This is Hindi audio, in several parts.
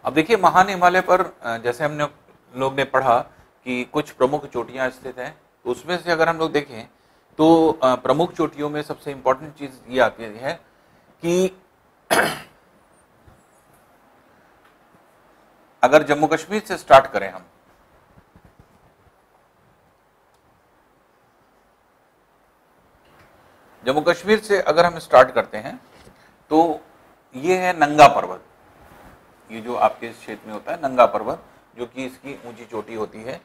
अब देखिए महान हिमालय पर जैसे हमने लोग ने पढ़ा कि कुछ प्रमुख चोटियां स्थित हैं, तो उसमें से अगर हम लोग देखें तो प्रमुख चोटियों में सबसे इंपॉर्टेंट चीज ये आती है कि अगर जम्मू कश्मीर से स्टार्ट करें हम, जम्मू कश्मीर से अगर हम स्टार्ट करते हैं तो ये है नंगा पर्वत। ये जो आपके इस क्षेत्र में होता है नंगा पर्वत, जो कि इसकी ऊंची चोटी होती है।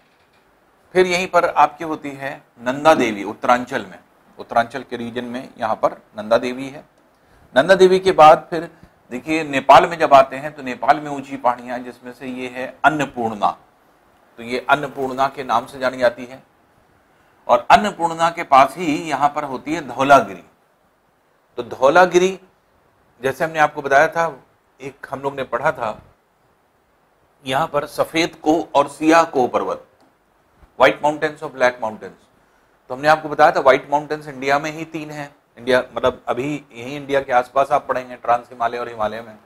फिर यहीं पर आपकी होती है नंदा देवी उत्तरांचल में, उत्तरांचल के रीजन में यहाँ पर नंदा देवी है। नंदा देवी के बाद फिर देखिए नेपाल में जब आते हैं तो नेपाल में ऊंची पहाड़ियां, जिसमें से ये है अन्नपूर्णा। तो ये अन्नपूर्णा के नाम से जानी जाती है। और अन्नपूर्णा के पास ही यहाँ पर होती है धौलागिरी। तो धौलागिरी जैसे हमने आपको बताया था, एक हम लोग ने पढ़ा था, यहाँ पर सफेद को और सियाह को पर्वत, व्हाइट माउंटेन्स और ब्लैक माउंटेन्स। तो हमने आपको बताया था व्हाइट माउंटेन्स इंडिया में ही 3 हैं। इंडिया मतलब अभी यही इंडिया के आसपास आप पढ़ेंगे, ट्रांस हिमालय और हिमालय में।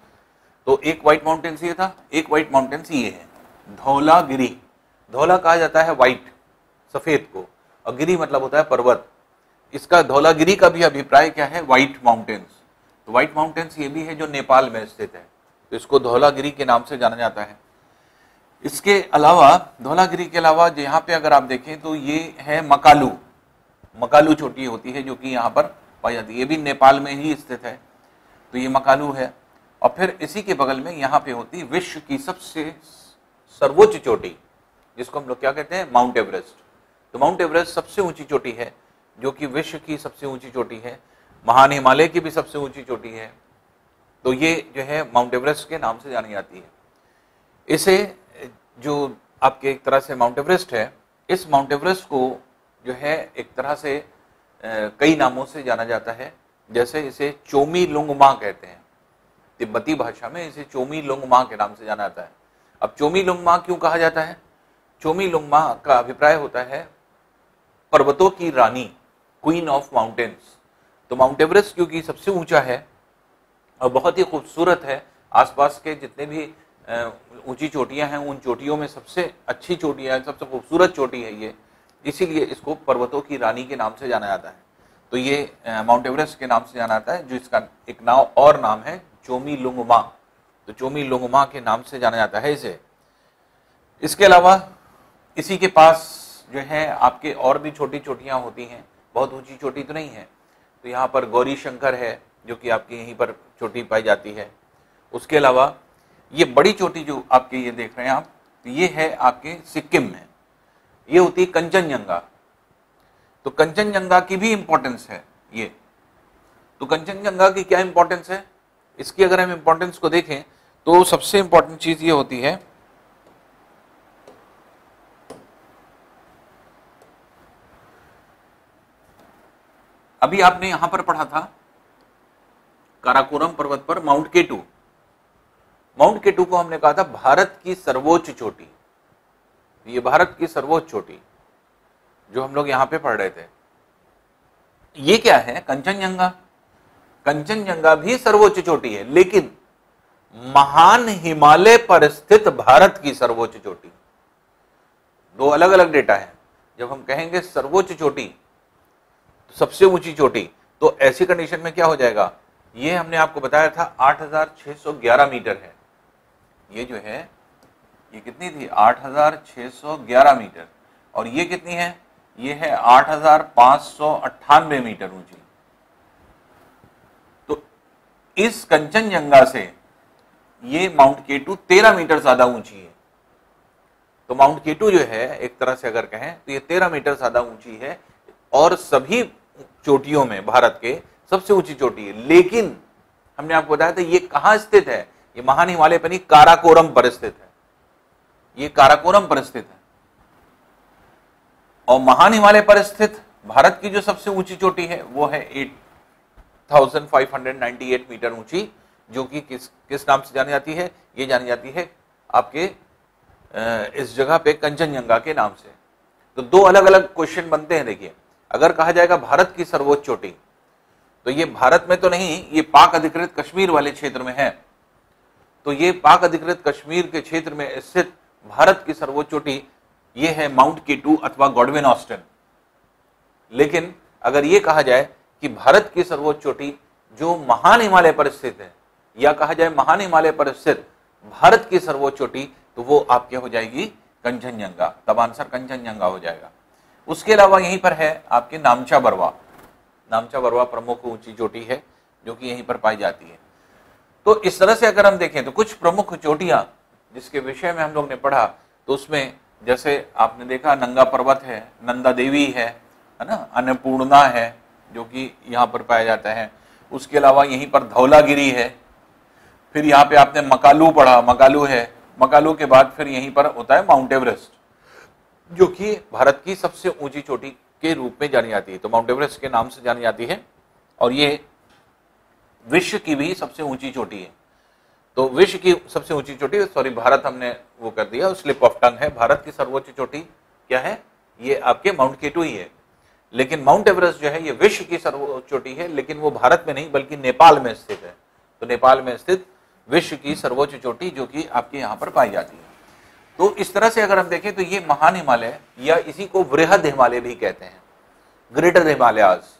तो एक व्हाइट माउंटेन्स ये था, एक व्हाइट माउंटेन्स ये है धौलागिरी। धौला कहा जाता है व्हाइट, सफेद को, और गिरी मतलब होता है पर्वत। इसका धौलागिरी का भी अभिप्राय क्या है? White mountains. तो व्हाइट माउंटेन्स ये भी है जो नेपाल में स्थित है, तो इसको धौलागिरी के नाम से जाना जाता है। इसके अलावा धौलागिरी के अलावा यहाँ पे अगर आप देखें तो ये है मकालू। मकालू चोटी होती है जो कि यहाँ पर पाई जाती है, ये भी नेपाल में ही स्थित है। तो ये मकालू है। और फिर इसी के बगल में यहाँ पे होती है विश्व की सबसे सर्वोच्च चोटी, जिसको हम लोग क्या कहते हैं? Mount Everest. तो माउंट एवरेस्ट सबसे ऊंची चोटी है, जो कि विश्व की सबसे ऊंची चोटी है। महान हिमालय की भी सबसे ऊंची चोटी है। तो ये जो है माउंट एवरेस्ट के नाम से जानी जाती है। इसे जो आपके एक तरह से माउंट एवरेस्ट है, इस माउंट एवरेस्ट को जो है एक तरह से कई नामों से जाना जाता है। जैसे इसे चोमी लुंगमा कहते हैं, तिब्बती भाषा में इसे चोमी लुंगमा के नाम से जाना जाता है। अब चोमी लुंगमा क्यों कहा जाता है? चोमी लुंगमा का अभिप्राय होता है पर्वतों की रानी, क्वीन ऑफ माउंटेन्स। तो माउंट एवरेस्ट क्योंकि सबसे ऊंचा है और बहुत ही खूबसूरत है, आसपास के जितने भी ऊंची चोटियां हैं उन चोटियों में सबसे अच्छी चोटियां, सबसे खूबसूरत चोटी है ये, इसीलिए इसको पर्वतों की रानी के नाम से जाना जाता है। तो ये माउंट एवरेस्ट के नाम से जाना जाता है, जो इसका एक नाम है चोमी लुंगमा। तो चोमी लुंगमा के नाम से जाना जाता है इसे। इसके अलावा इसी के पास जो है आपके और भी छोटी चोटियां होती हैं, बहुत ऊंची चोटी तो नहीं है। तो यहाँ पर गौरी शंकर है, जो कि आपकी यहीं पर चोटी पाई जाती है। उसके अलावा ये बड़ी चोटी जो आपके ये देख रहे हैं आप, तो ये है आपके सिक्किम में, ये होती है कंचनजंगा। तो कंचनजंगा की भी इंपॉर्टेंस है ये। तो कंचनजंगा की क्या इंपॉर्टेंस है? इसकी अगर हम इंपॉर्टेंस को देखें तो सबसे इंपॉर्टेंट चीज ये होती है अभी आपने यहां पर पढ़ा था काराकोरम पर्वत पर माउंट केटू। माउंट केटू को हमने कहा था भारत की सर्वोच्च चोटी। ये भारत की सर्वोच्च चोटी जो हम लोग यहां पे पढ़ रहे थे, ये क्या है? कंचनजंगा। कंचनजंगा भी सर्वोच्च चोटी है, लेकिन महान हिमालय पर स्थित भारत की सर्वोच्च चोटी। दो अलग अलग डेटा है। जब हम कहेंगे सर्वोच्च चोटी, सबसे ऊंची चोटी, तो ऐसी कंडीशन में क्या हो जाएगा? ये हमने आपको बताया था 8611 मीटर है। ये जो है ये कितनी थी? 8611 मीटर। और ये कितनी है? ये है 8598 मीटर ऊंची। तो इस कंचनजंगा से ये माउंट केटू 13 मीटर ज्यादा ऊंची है। तो माउंट केटू जो है एक तरह से अगर कहें तो ये 13 मीटर ज्यादा ऊंची है और सभी चोटियों में भारत के सबसे ऊंची चोटी है। लेकिन हमने आपको बताया था ये कहां स्थित है? ये महान हिमालय पर नहीं, काराकोरम पर स्थित है। ये काराकोरम पर स्थित है। और महान हिमालय पर स्थित भारत की जो सबसे ऊंची चोटी है वो है 8598 मीटर ऊंची, जो कि किस नाम से जानी जाती है? ये जानी जाती है आपके इस जगह पे कंचनजंगा के नाम से। तो दो अलग अलग क्वेश्चन बनते हैं। देखिए, अगर कहा जाएगा भारत की सर्वोच्च चोटी, तो ये भारत में तो नहीं, ये पाक अधिकृत कश्मीर वाले क्षेत्र में है। तो ये पाक अधिकृत कश्मीर के क्षेत्र में स्थित भारत की सर्वोच्च चोटी ये है माउंट केटू अथवा गॉडविन ऑस्टिन। लेकिन अगर ये कहा जाए कि भारत की सर्वोच्च चोटी जो महान हिमालय पर स्थित है, या कहा जाए महान हिमालय पर स्थित भारत की सर्वोच्च चोटी, तो वो आपके हो जाएगी कंचनजंगा। तब आंसर कंचनजंगा हो जाएगा। उसके अलावा यहीं पर है आपके नामचा बरवा। नामचा बरवा प्रमुख ऊंची चोटी है जो कि यहीं पर पाई जाती है। तो इस तरह से अगर हम देखें तो कुछ प्रमुख चोटियां जिसके विषय में हम लोग ने पढ़ा, तो उसमें जैसे आपने देखा नंगा पर्वत है, नंदा देवी है ना, अन्नपूर्णा है जो कि यहाँ पर पाया जाता है। उसके अलावा यहीं पर धौलागिरी है। फिर यहाँ पे आपने मकालू पढ़ा, मकालू है। मकालू के बाद फिर यहीं पर होता है माउंट एवरेस्ट, जो कि भारत की सबसे ऊंची चोटी के रूप में जानी जाती है। तो माउंट एवरेस्ट के नाम से जानी जाती है और ये विश्व की भी सबसे ऊंची चोटी है। तो विश्व की सबसे ऊंची चोटी, सॉरी भारत हमने वो कर दिया, स्लिप ऑफ टंग है। भारत की सर्वोच्च चोटी क्या है? ये आपके माउंट केटू ही है। लेकिन माउंट एवरेस्ट जो है ये विश्व की सर्वोच्च चोटी है, लेकिन वो भारत में नहीं बल्कि नेपाल में स्थित है। तो नेपाल में स्थित विश्व की सर्वोच्च चोटी जो कि आपके यहाँ पर पाई जाती है। तो इस तरह से अगर हम देखें तो ये महान हिमालय या इसी को वृहद हिमालय भी कहते हैं, ग्रेटर हिमालयाज।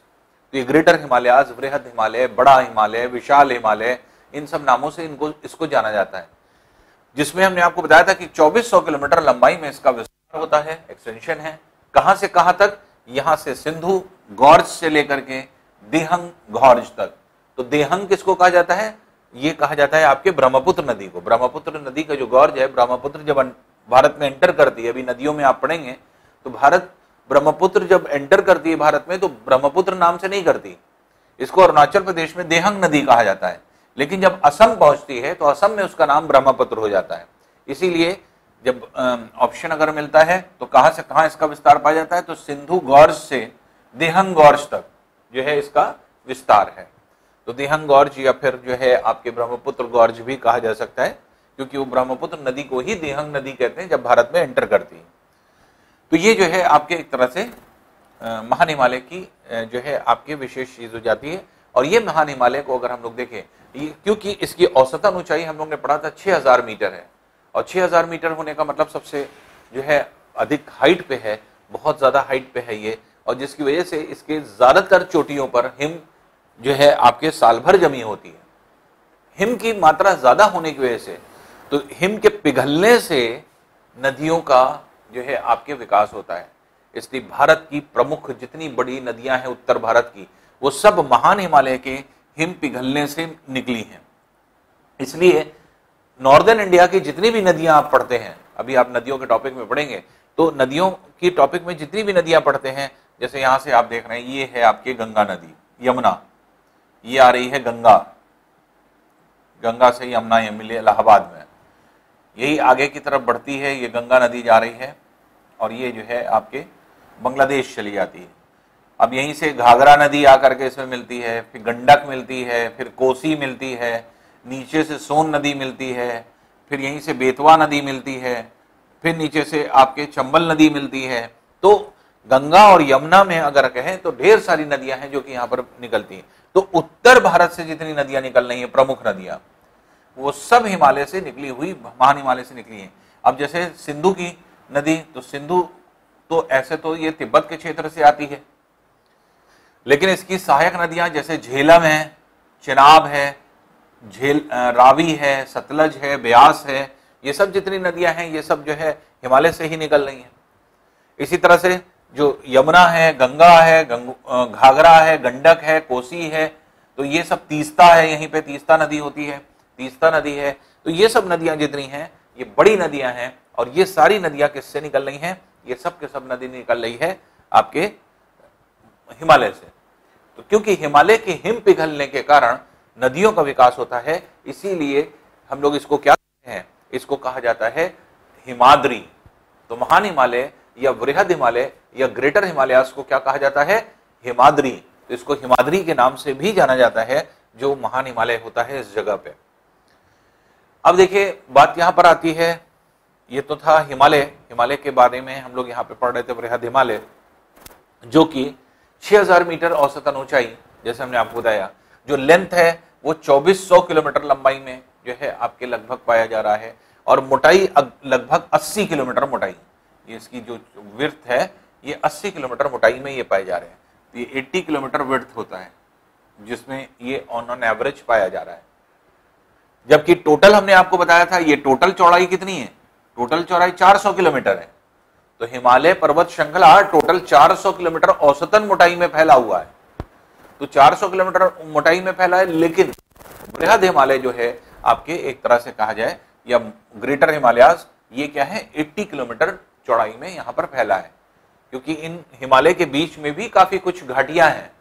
तो ये ग्रेटर हिमालयाज, वृहद हिमालय, बड़ा हिमालय, विशाल हिमालय, इन सब नामों से इसको जाना जाता है। जिसमें हमने आपको बताया था कि 2400 किलोमीटर लंबाई में इसका विस्तार होता है, एक्सटेंशन है। कहां से कहां तक? यहां से सिंधु गॉर्ज से लेकर के देहंग गॉर्ज तक। तो देहंग किसको कहा जाता है? ये कहा जाता है आपके ब्रह्मपुत्र नदी को। ब्रह्मपुत्र नदी का जो गॉर्ज है, ब्रह्मपुत्र जब भारत में एंटर करती है, अभी नदियों में आप पढ़ेंगे तो भारत ब्रह्मपुत्र जब एंटर करती है भारत में, तो ब्रह्मपुत्र नाम से नहीं करती, इसको अरुणाचल प्रदेश में देहंग नदी कहा जाता है। लेकिन जब असम पहुंचती है तो असम में उसका नाम ब्रह्मपुत्र हो जाता है। इसीलिए जब ऑप्शन अगर मिलता है तो कहां से कहां इसका विस्तार पाया जाता है, तो सिंधु गॉर्ज से देहंग गॉर्ज तक जो है इसका विस्तार है। तो देहंग गॉर्ज या फिर जो है आपके ब्रह्मपुत्र गॉर्ज भी कहा जा सकता है, क्योंकि वो ब्रह्मपुत्र नदी को ही देहंग नदी कहते हैं जब भारत में एंटर करती है। तो ये जो है आपके एक तरह से महान हिमालय की जो है आपके विशेष चीज हो जाती है। और ये महान हिमालय को अगर हम लोग देखें, क्योंकि इसकी औसतन ऊंचाई हम लोग ने पढ़ा था 6000 मीटर है, और 6000 मीटर होने का मतलब सबसे जो है अधिक हाइट पे है, बहुत ज्यादा हाइट पे है ये, और जिसकी वजह से इसके ज्यादातर चोटियों पर हिम जो है आपके साल भर जमी होती है। हिम की मात्रा ज्यादा होने की वजह से, तो हिम के पिघलने से नदियों का जो है आपके विकास होता है। इसलिए भारत की प्रमुख जितनी बड़ी नदियां हैं उत्तर भारत की, वो सब महान हिमालय के हिम पिघलने से निकली हैं। इसलिए नॉर्दर्न इंडिया की जितनी भी नदियां आप पढ़ते हैं, अभी आप नदियों के टॉपिक में पढ़ेंगे, तो नदियों की टॉपिक में जितनी भी नदियां पढ़ते हैं, जैसे यहां से आप देख रहे हैं ये है आपकी गंगा नदी, यमुना, ये आ रही है गंगा, गंगा से यमुना ये मिली इलाहाबाद में, यही आगे की तरफ बढ़ती है, ये गंगा नदी जा रही है और ये जो है आपके बांग्लादेश चली जाती है। अब यहीं से घाघरा नदी आकर के इसमें मिलती है, फिर गंडक मिलती है, फिर कोसी मिलती है, नीचे से सोन नदी मिलती है, फिर यहीं से बेतवा नदी मिलती है, फिर नीचे से आपके चंबल नदी मिलती है। तो गंगा और यमुना में अगर कहें तो ढेर सारी नदियां हैं जो कि यहाँ पर निकलती हैं। तो उत्तर भारत से जितनी नदियां निकल रही हैं, प्रमुख नदियां, वो सब हिमालय से निकली हुई, महान हिमालय से निकली हैं। अब जैसे सिंधु की नदी, तो सिंधु तो ऐसे तो ये तिब्बत के क्षेत्र से आती है, लेकिन इसकी सहायक नदियां जैसे झेलम है, चिनाब है, रावी है, सतलज है, ब्यास है, ये सब जितनी नदियां हैं ये सब जो है हिमालय से ही निकल रही हैं। इसी तरह से जो यमुना है, गंगा है, घाघरा है, गंडक है, कोसी है, तो ये सब, तीस्ता है, यहीं पे तीस्ता नदी होती है, तीस्ता नदी है। तो ये सब नदियां जितनी हैं ये बड़ी नदियां हैं, और ये सारी नदियां किससे निकल रही हैं? ये सब के सब नदी निकल रही है आपके हिमालय से। तो क्योंकि हिमालय के हिम पिघलने के कारण नदियों का विकास होता है, इसीलिए हम लोग इसको क्या कहते हैं? इसको कहा जाता है हिमाद्री। तो महान हिमालय या वृहद हिमालय या ग्रेटर हिमालयास को क्या कहा जाता है? हिमाद्री। तो इसको हिमाद्री के नाम से भी जाना जाता है, जो महान हिमालय होता है इस जगह पे। अब देखिए बात यहां पर आती है, ये तो था हिमालय। हिमालय के बारे में हम लोग यहाँ पे पढ़ रहे थे, वृहद हिमालय जो कि 6000 मीटर औसतन ऊंचाई, जैसे हमने आपको बताया, जो लेंथ है वो 2400 किलोमीटर लंबाई में जो है आपके लगभग पाया जा रहा है, और मोटाई लगभग 80 किलोमीटर मोटाई, ये इसकी जो विड्थ है ये 80 किलोमीटर मोटाई में ये पाए जा रहे हैं। तो ये 80 किलोमीटर विड्थ होता है जिसमें ये ऑन एवरेज पाया जा रहा है। जबकि टोटल हमने आपको बताया था ये टोटल चौड़ाई कितनी है, टोटल चौड़ाई 400 किलोमीटर है। तो हिमालय पर्वत श्रृंखला टोटल 400 किलोमीटर औसतन मोटाई में फैला हुआ है। तो 400 किलोमीटर मोटाई में फैला है, लेकिन बृहद हिमालय जो है आपके एक तरह से कहा जाए या ग्रेटर हिमालयाज, ये क्या है 80 किलोमीटर चौड़ाई में यहां पर फैला है, क्योंकि इन हिमालय के बीच में भी काफी कुछ घाटियां हैं।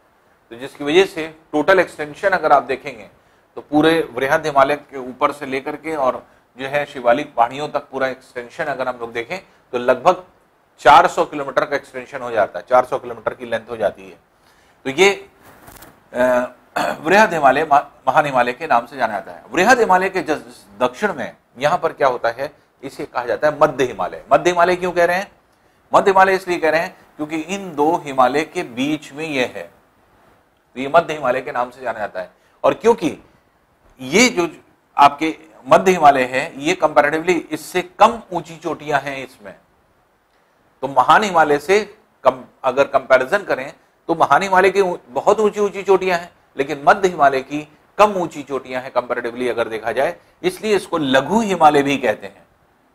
तो जिसकी वजह से टोटल एक्सटेंशन अगर आप देखेंगे तो पूरे वृहद हिमालय के ऊपर से लेकर के और जो है शिवालिक पहाड़ियों तक पूरा एक्सटेंशन अगर हम लोग देखें तो लगभग 400 किलोमीटर का एक्सटेंशन हो जाता है, 400 किलोमीटर की लेंथ हो जाती है। तो ये वृहद हिमालय महान हिमालय के नाम से जाना जाता है। वृहद हिमालय के दक्षिण में यहां पर क्या होता है, इसे कहा जाता है मध्य हिमालय। मध्य हिमालय क्यों कह रहे हैं, मध्य हिमालय इसलिए कह रहे हैं क्योंकि इन दो हिमालय के बीच में यह है, तो ये मध्य हिमालय के नाम से जाना जाता है। और क्योंकि ये जो आपके मध्य हिमालय है ये कंपैरेटिवली इससे कम ऊंची चोटियां हैं इसमें, तो महान हिमालय से अगर कंपैरिजन करें तो महान हिमालय की बहुत ऊंची ऊंची चोटियां हैं, लेकिन मध्य हिमालय की कम ऊंची चोटियां हैं कंपैरेटिवली अगर देखा जाए, इसलिए इसको लघु हिमालय भी कहते हैं,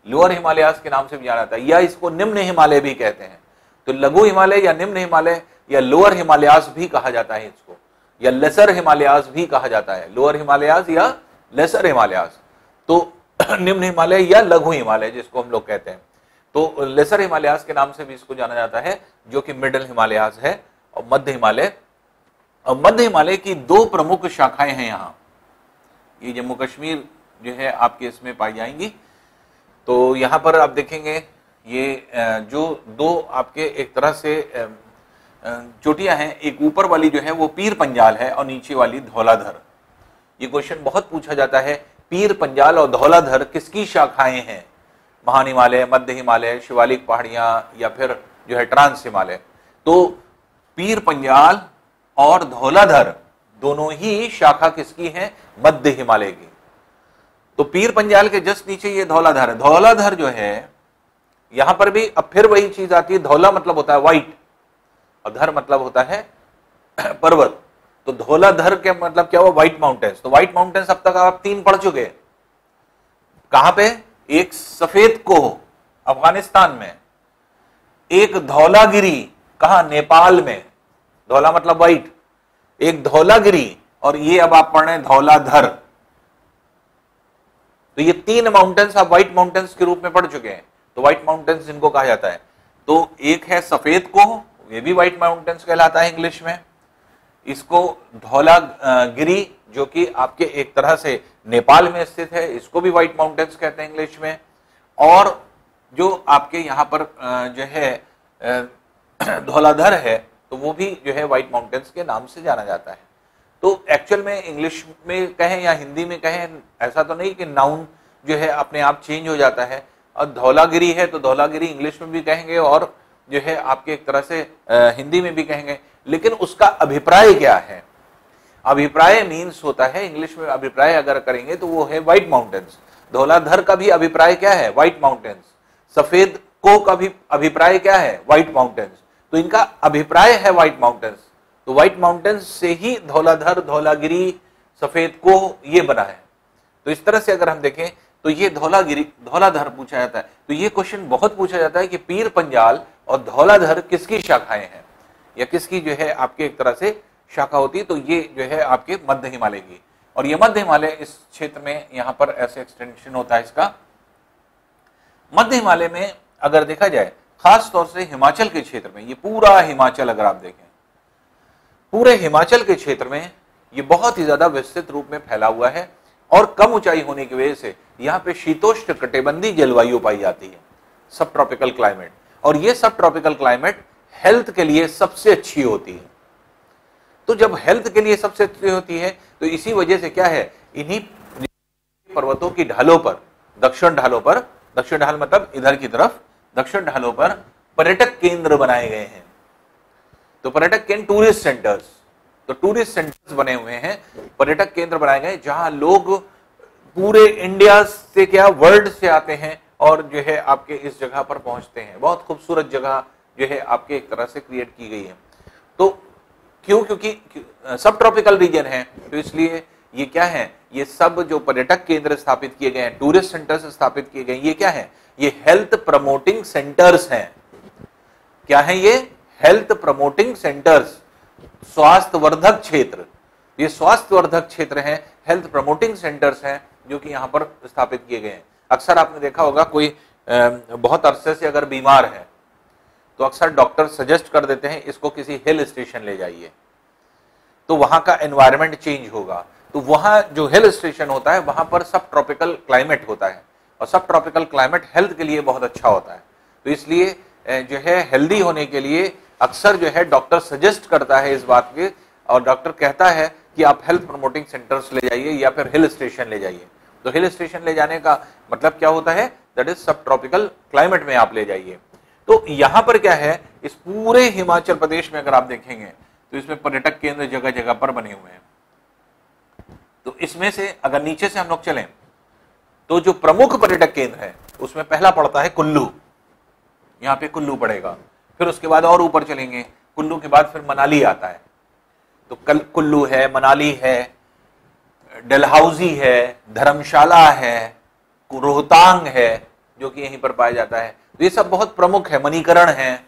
लोअर हिमालयास के नाम से भी जाना जाता है, या इसको निम्न हिमालय भी कहते हैं। तो लघु हिमालय या निम्न हिमालय या लोअर हिमालयास भी कहा जाता है इसको, या लेसर हिमालयास भी कहा जाता है, लोअर हिमालयास या लेसर हिमालयास। तो निम्न हिमालय या लघु हिमालय जिसको हम लोग कहते हैं, तो लेसर हिमालयास के नाम से भी इसको जाना जाता है, जो कि मिडिल हिमालयास है। और मध्य हिमालय, और मध्य हिमालय की दो प्रमुख शाखाएं हैं यहाँ, ये जम्मू कश्मीर जो है आपके इसमें पाई जाएंगी। तो यहाँ पर आप देखेंगे ये जो दो आपके एक तरह से चोटियां हैं, एक ऊपर वाली जो है वो पीर पंजाल है और नीचे वाली धौलाधर। ये क्वेश्चन बहुत पूछा जाता है, पीर पंजाल और धौलाधर किसकी शाखाएं हैं, महान हिमालय, मध्य हिमालय, शिवालिक पहाड़ियां या फिर जो है ट्रांस हिमालय। तो पीर पंजाल और धौलाधर दोनों ही शाखा किसकी है, मध्य हिमालय की। तो पीर पंजाल के जस्ट नीचे ये धौलाधर है। धौलाधर जो है यहां पर भी अब फिर वही चीज आती है, धौला मतलब होता है व्हाइट और धर मतलब होता है पर्वत। तो धौलाधर के मतलब क्या हुआ, व्हाइट माउंटेन्स। तो व्हाइट माउंटेन्स अब तक आप 3 पढ़ चुके हैं। कहां पे, एक सफेद कोह अफगानिस्तान में, एक धौलागिरी कहा, नेपाल में, धौला मतलब व्हाइट, एक धौलागिरी, और ये अब आप पढ़ रहे हैं धौलाधर। तो ये 3 माउंटेन्स आप व्हाइट माउंटेन्स के रूप में पढ़ चुके हैं। तो व्हाइट माउंटेन्स जिनको कहा जाता है, तो एक है सफेद कोह, ये भी व्हाइट माउंटेन्स कहलाता है इंग्लिश में। इसको धौलागिरी जो कि आपके एक तरह से नेपाल में स्थित है, इसको भी व्हाइट माउंटेन्स कहते हैं इंग्लिश में। और जो आपके यहाँ पर जो है धौलाधर है, तो वो भी जो है व्हाइट माउंटेन्स के नाम से जाना जाता है। तो एक्चुअल में इंग्लिश में कहें या हिंदी में कहें, ऐसा तो नहीं कि नाउन जो है अपने आप चेंज हो जाता है। और धौलागिरी है तो धौलागिरी इंग्लिश में भी कहेंगे और जो है आपके एक तरह से हिंदी में भी कहेंगे, लेकिन उसका अभिप्राय क्या है, अभिप्राय मीन्स होता है, इंग्लिश में अभिप्राय अगर करेंगे तो वो है व्हाइट माउंटेन्स। धौलाधर का भी अभिप्राय क्या है, व्हाइट माउंटेन्स। सफेद कोह का भी अभिप्राय क्या है, व्हाइट माउंटेन्स। तो इनका अभिप्राय है व्हाइट माउंटेन्स। तो व्हाइट माउंटेन्स से ही धौलाधर, धौलागिरी, सफेद कोह ये बना है। तो इस तरह से अगर हम देखें तो ये धौलागिरी, धौलाधर पूछा जाता है। तो ये क्वेश्चन बहुत पूछा जाता है कि पीर पंजाल और धौलाधर किसकी शाखाएं हैं या किसकी जो है आपके एक तरह से शाखा होती है। तो ये जो है आपके मध्य हिमालय की, और ये मध्य हिमालय इस क्षेत्र में यहां पर ऐसे एक्सटेंशन होता है इसका। मध्य हिमालय में अगर देखा जाए खास तौर से हिमाचल के क्षेत्र में, ये पूरा हिमाचल अगर आप देखें, पूरे हिमाचल के क्षेत्र में ये बहुत ही ज्यादा विस्तृत रूप में फैला हुआ है। और कम ऊंचाई होने की वजह से यहाँ पे शीतोष्ण कटिबंधीय जलवायु पाई जाती है, सब ट्रॉपिकल क्लाइमेट। और ये सब ट्रॉपिकल क्लाइमेट हेल्थ के लिए सबसे अच्छी होती है। तो जब हेल्थ के लिए सबसे अच्छी होती है तो इसी वजह से क्या है, इन्हीं पर्वतों की ढालों पर, दक्षिण ढालों पर, दक्षिण ढाल मतलब इधर की तरफ, दक्षिण ढालों पर पर्यटक केंद्र बनाए गए हैं। तो पर्यटक केंद्र, टूरिस्ट सेंटर्स, तो टूरिस्ट सेंटर्स बने हुए हैं, पर्यटक केंद्र बनाए गए जहां लोग पूरे इंडिया से क्या वर्ल्ड से आते हैं और जो है आपके इस जगह पर पहुंचते हैं। बहुत खूबसूरत जगह जो है आपके एक तरह से क्रिएट की गई है। तो क्यों? क्योंकि सब ट्रॉपिकल रीजन है, तो इसलिए ये क्या है, ये सब जो पर्यटक केंद्र स्थापित किए गए हैं, टूरिस्ट सेंटर्स स्थापित किए गए हैं, ये क्या है, ये हेल्थ प्रमोटिंग सेंटर्स हैं। क्या है ये? हेल्थ प्रमोटिंग सेंटर्स, स्वास्थ्यवर्धक क्षेत्र। ये स्वास्थ्यवर्धक क्षेत्र हैं, हेल्थ प्रमोटिंग सेंटर्स हैं जो कि यहाँ पर स्थापित किए गए हैं। अक्सर आपने देखा होगा कोई बहुत अरसे से अगर बीमार है तो अक्सर डॉक्टर सजेस्ट कर देते हैं इसको किसी हिल स्टेशन ले जाइए, तो वहां का एनवायरनमेंट चेंज होगा। तो वहां जो हिल स्टेशन होता है वहां पर सब ट्रॉपिकल क्लाइमेट होता है और सब ट्रॉपिकल क्लाइमेट हेल्थ के लिए बहुत अच्छा होता है। तो इसलिए जो है हेल्दी होने के लिए अक्सर जो है डॉक्टर सजेस्ट करता है इस बात के, और डॉक्टर कहता है कि आप हेल्थ प्रमोटिंग सेंटर्स ले जाइए या फिर हिल स्टेशन ले जाइए। तो हिल स्टेशन ले जाने का मतलब क्या होता है, दैट इज सब ट्रॉपिकल क्लाइमेट में आप ले जाइए। तो यहां पर क्या है, इस पूरे हिमाचल प्रदेश में अगर आप देखेंगे तो इसमें पर्यटक केंद्र जगह जगह पर बने हुए हैं। तो इसमें से अगर नीचे से हम लोग चलें तो जो प्रमुख पर्यटक केंद्र है उसमें पहला पड़ता है कुल्लू। यहां पे कुल्लू पड़ेगा। फिर उसके बाद और ऊपर चलेंगे, कुल्लू के बाद फिर मनाली आता है। तो कुल्लू है, मनाली है, डलहौजी है, धर्मशाला है, रोहतांग है जो कि यहीं पर पाया जाता है। तो ये सब बहुत प्रमुख है। मणिकरण है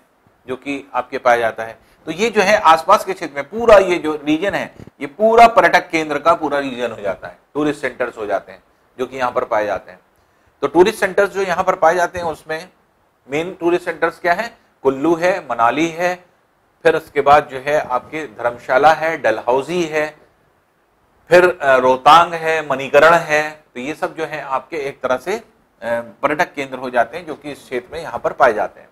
जो कि आपके पाया जाता है। तो ये जो है आसपास के क्षेत्र में पूरा ये जो रीजन है ये पूरा पर्यटक केंद्र का पूरा रीजन हो जाता है, टूरिस्ट सेंटर्स हो जाते हैं जो कि यहाँ पर पाए जाते हैं। तो टूरिस्ट सेंटर्स जो यहाँ पर पाए जाते हैं उसमें मेन टूरिस्ट सेंटर्स क्या है, कुल्लू है, मनाली है, फिर उसके बाद जो है आपके धर्मशाला है, डलहौजी है, फिर रोहतांग है, मणिकरण है। तो ये सब जो है आपके एक तरह से पर्यटक केंद्र हो जाते हैं जो कि इस क्षेत्र में यहाँ पर पाए जाते हैं।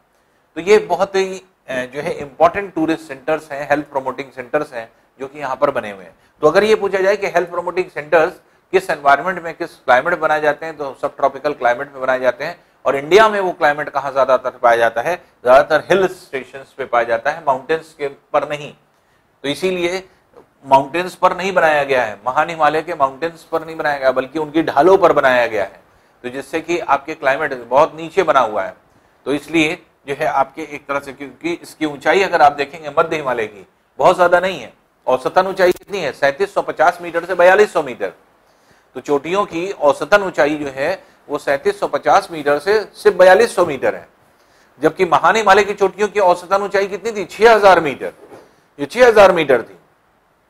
तो ये बहुत ही जो है इंपॉर्टेंट टूरिस्ट सेंटर्स हैं, हेल्थ प्रमोटिंग सेंटर्स हैं जो कि यहाँ पर बने हुए हैं। तो अगर ये पूछा जाए कि हेल्थ प्रमोटिंग सेंटर्स किस एनवायरनमेंट में, किस क्लाइमेट बनाए जाते हैं, तो सब ट्रॉपिकल क्लाइमेट में बनाए जाते हैं। और इंडिया में वो क्लाइमेट कहाँ ज्यादातर पाया जाता है, ज्यादातर हिल स्टेशन पे पाया जाता है, माउंटेन्स के पर नहीं। तो इसीलिए माउंटेन्स पर नहीं बनाया गया है, महान हिमालय के माउंटेन्स पर नहीं बनाया गया, बल्कि उनकी ढालों पर बनाया गया है। तो जिससे कि आपके क्लाइमेट बहुत नीचे बना हुआ है। तो इसलिए जो है आपके एक तरह से, क्योंकि इसकी ऊंचाई अगर आप देखेंगे मध्य हिमालय की बहुत ज्यादा नहीं है, औसतन ऊंचाई कितनी है, 3750 मीटर से 4200 मीटर। तो चोटियों की औसतन ऊंचाई जो है वो 3750 मीटर से सिर्फ 4200 मीटर है, जबकि महान हिमालय की चोटियों की औसतन ऊंचाई कितनी थी, 6000 मीटर। ये 6000 मीटर थी।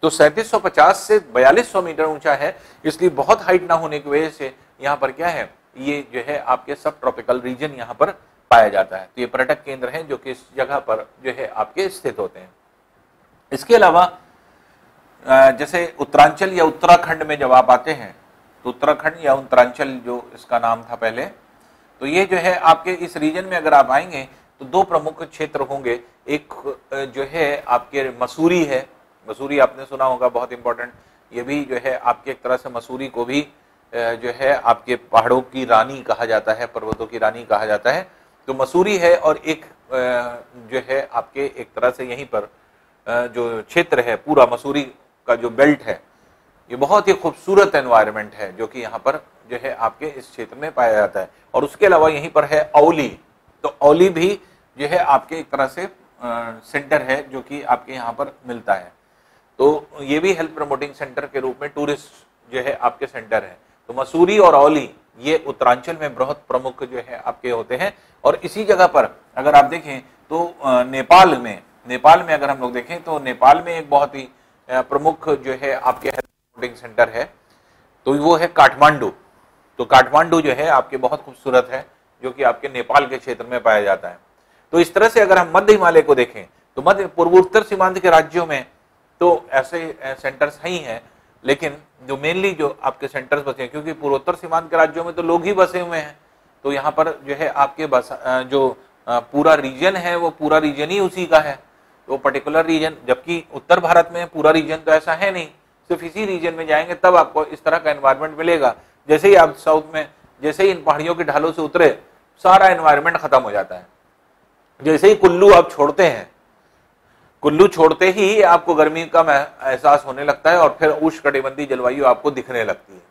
तो 3750 से 4200 मीटर ऊंचा है, इसलिए बहुत हाइट ना होने की वजह से यहाँ पर क्या है, ये जो है आपके सब ट्रॉपिकल रीजन यहाँ पर पाया जाता है। तो ये पर्यटक केंद्र हैं जो कि इस जगह पर जो है आपके स्थित होते हैं। इसके अलावा जैसे उत्तरांचल या उत्तराखंड में जब आप आते हैं तो उत्तराखंड या उत्तरांचल जो इसका नाम था पहले, तो ये जो है आपके इस रीजन में अगर आप आएंगे तो दो प्रमुख क्षेत्र होंगे। एक जो है आपके मसूरी है, मसूरी आपने सुना होगा, बहुत इंपॉर्टेंट। ये भी जो है आपके एक तरह से मसूरी को भी जो है आपके पहाड़ों की रानी कहा जाता है, पर्वतों की रानी कहा जाता है। तो मसूरी है, और एक जो है आपके एक तरह से यहीं पर जो क्षेत्र है पूरा मसूरी का जो बेल्ट है, ये बहुत ही खूबसूरत एनवायरनमेंट है जो कि यहाँ पर जो है आपके इस क्षेत्र में पाया जाता है। और उसके अलावा यहीं पर है औली। तो औली भी जो है आपके एक तरह से सेंटर है जो कि आपके यहाँ पर मिलता है। तो ये भी हेल्थ प्रमोटिंग सेंटर के रूप में टूरिस्ट जो है आपके सेंटर है। तो मसूरी और औली ये उत्तरांचल में बहुत प्रमुख जो है आपके होते हैं। और इसी जगह पर अगर आप देखें तो नेपाल में अगर हम लोग देखें तो नेपाल में एक बहुत ही प्रमुख जो है आपके हेल्थ प्रमोटिंग सेंटर है, तो वो है काठमांडू। तो काठमांडू जो है आपके बहुत खूबसूरत है, जो कि आपके नेपाल के क्षेत्र में पाया जाता है। तो इस तरह से अगर हम मध्य हिमालय को देखें तो मध्य पूर्वोत्तर सीमांत के राज्यों में तो ऐसे सेंटर्स ही हैं, लेकिन जो मेनली जो आपके सेंटर्स बसे हैं, क्योंकि पूर्वोत्तर सीमांत के राज्यों में तो लोग ही बसे हुए हैं, तो यहाँ पर जो है आपके जो पूरा रीजन है वो पूरा रीजन ही उसी का है, तो पर्टिकुलर रीजन। जबकि उत्तर भारत में पूरा रीजन तो ऐसा है नहीं, सिर्फ इसी रीजन में जाएंगे तब आपको इस तरह का एनवायरनमेंट मिलेगा। जैसे ही आप साउथ में, जैसे ही इन पहाड़ियों की ढालों से उतरे, सारा एनवायरनमेंट खत्म हो जाता है। जैसे ही कुल्लू आप छोड़ते हैं, कुल्लू छोड़ते ही आपको गर्मी का एहसास होने लगता है और फिर उष्णकटिबंधीय जलवायु आपको दिखने लगती है।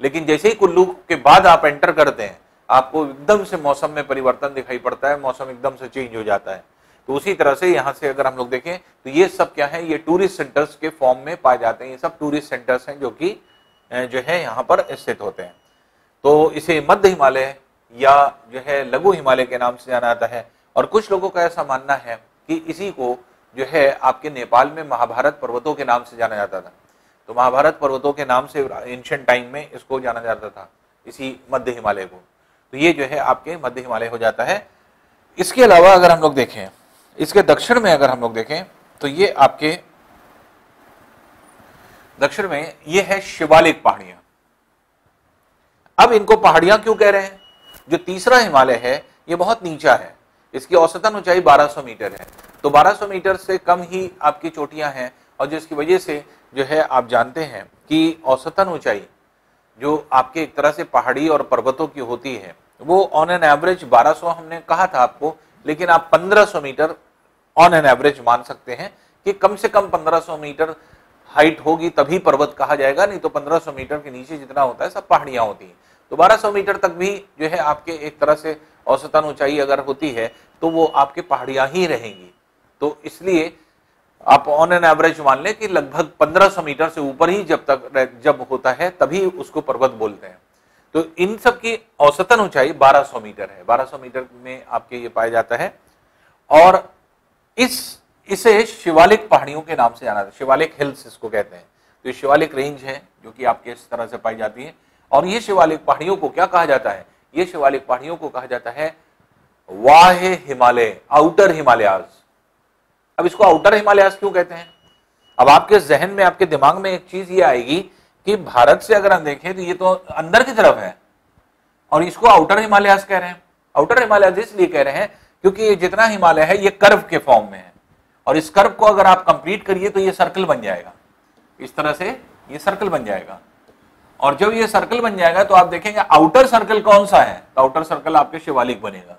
लेकिन जैसे ही कुल्लू के बाद आप एंटर करते हैं, आपको एकदम से मौसम में परिवर्तन दिखाई पड़ता है, मौसम एकदम से चेंज हो जाता है। तो उसी तरह से यहाँ से अगर हम लोग देखें तो ये सब क्या है, ये टूरिस्ट सेंटर्स के फॉर्म में पाए जाते हैं। ये सब टूरिस्ट सेंटर्स हैं जो कि जो है यहाँ पर स्थित होते हैं। तो इसे मध्य हिमालय या जो है लघु हिमालय के नाम से जाना जाता है। और कुछ लोगों का ऐसा मानना है कि इसी को जो है आपके नेपाल में महाभारत पर्वतों के नाम से जाना जाता था। तो महाभारत पर्वतों के नाम से एंशिएंट टाइम में इसको जाना जाता था, इसी मध्य हिमालय को। तो ये जो है आपके मध्य हिमालय हो जाता है। इसके अलावा अगर हम लोग देखें, इसके दक्षिण में अगर हम लोग देखें तो ये आपके दक्षिण में ये है शिवालिक पहाड़ियां। अब इनको पहाड़ियां क्यों कह रहे हैं? जो तीसरा हिमालय है ये बहुत नीचा है, इसकी औसतन ऊंचाई 1200 मीटर है। तो 1200 मीटर से कम ही आपकी चोटियां हैं, और जिसकी वजह से जो है आप जानते हैं कि औसतन ऊंचाई जो आपके एक तरह से पहाड़ी और पर्वतों की होती है वो ऑन एन एवरेज 1200 हमने कहा था आपको, लेकिन आप 1500 मीटर ऑन एन एवरेज मान सकते हैं कि कम से कम 1500 मीटर हाइट होगी तभी पर्वत कहा जाएगा, नहीं तो 1500 मीटर के नीचे जितना होता है सब पहाड़ियां होती हैं। तो 1200 मीटर तक भी जो है आपके एक तरह से औसतन ऊंचाई अगर होती है तो वो आपके पहाड़ियां ही रहेंगी। तो इसलिए आप ऑन एन एवरेज मान लें कि लगभग 1500 मीटर से ऊपर ही जब होता है तभी उसको पर्वत बोलते हैं। तो इन सब की औसतन ऊंचाई 1200 मीटर है, 1200 मीटर में आपके ये पाया जाता है। और इसे शिवालिक पहाड़ियों के नाम से जाना जाता है, शिवालिक हिल्स इसको कहते हैं। तो ये शिवालिक रेंज है जो कि आपके इस तरह से पाई जाती है। और ये शिवालिक पहाड़ियों को क्या कहा जाता है? ये शिवालिक पहाड़ियों को कहा जाता है बाह्य हिमालय, आउटर हिमालयाज। अब इसको आउटर हिमालयाज क्यों कहते हैं? अब आपके जहन में, आपके दिमाग में एक चीज ये आएगी कि भारत से अगर हम देखें तो ये तो अंदर की तरफ है और इसको आउटर हिमालयाज कह रहे हैं। आउटर हिमालयाज इसलिए कह रहे हैं क्योंकि ये जितना हिमालय है ये कर्व के फॉर्म में है, और इस कर्व को अगर आप कंप्लीट करिए तो ये सर्कल बन जाएगा, इस तरह से ये सर्कल बन जाएगा। और जब ये सर्कल बन जाएगा तो आप देखेंगे आउटर सर्कल कौन सा है, तो आउटर सर्कल आपके शिवालिक बनेगा।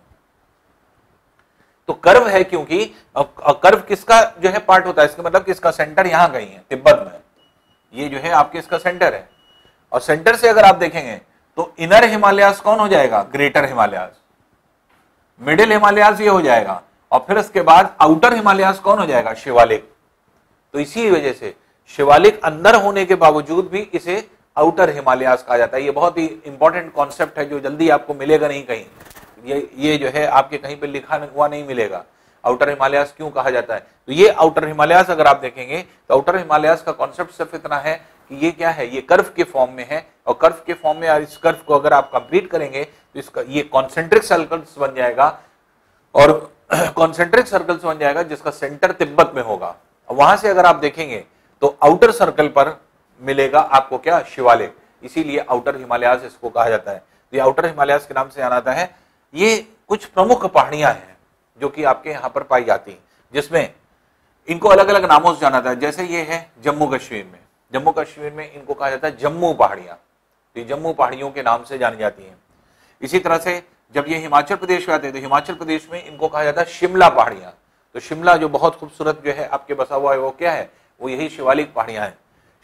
तो कर्व है क्योंकि कर्व किसका जो है पार्ट होता है, इसका मतलब कि इसका सेंटर यहां कहीं है तिब्बत में, ये जो है आपके इसका सेंटर है। और सेंटर से अगर आप देखेंगे तो इनर हिमालयाज कौन हो जाएगा? ग्रेटर हिमालयाज। मिडिल हिमालयाज ये हो जाएगा, और फिर उसके बाद आउटर हिमालयाज कौन हो जाएगा? शिवालिक। तो इसी वजह से शिवालिक अंदर होने के बावजूद भी इसे आउटर हिमालयाज कहा जाता है। ये बहुत ही इंपॉर्टेंट कॉन्सेप्ट है जो जल्दी आपको मिलेगा नहीं कहीं, ये जो है आपके कहीं पे लिखा हुआ नहीं मिलेगा। आउटर हिमालयाज क्यों कहा जाता है? तो ये आउटर हिमालयाज अगर आप देखेंगे तो आउटर हिमालयाज का कॉन्सेप्ट सिर्फ इतना है कि ये क्या है, ये कर्व के फॉर्म में है, और कर्व के फॉर्म में इस कर्व को अगर आप कंप्लीट करेंगे तो इसका ये कॉन्सेंट्रिक सर्कल्स बन जाएगा, और कॉन्सेंट्रिक सर्कल्स बन जाएगा जिसका सेंटर तिब्बत में होगा। वहां से अगर आप देखेंगे तो आउटर सर्कल पर मिलेगा आपको क्या? शिवालिक। इसीलिए आउटर हिमालयाज इसको कहा जाता है। तो ये आउटर हिमालयाज के नाम से जाना जाता है। ये कुछ प्रमुख पहाड़ियां हैं जो कि आपके यहाँ पर पाई जाती हैं, जिसमें इनको अलग अलग नामों से जाना जाता है। जैसे ये है जम्मू कश्मीर में, जम्मू कश्मीर में इनको कहा जाता है जम्मू पहाड़ियां, तो ये जम्मू पहाड़ियों के नाम से जानी जाती हैं। इसी तरह से जब ये हिमाचल प्रदेश में आते हैं तो हिमाचल प्रदेश में इनको कहा जाता है शिमला पहाड़ियां। तो शिमला जो बहुत खूबसूरत जो है आपके बसा हुआ है वो क्या है? वो यही शिवालिक पहाड़ियां हैं,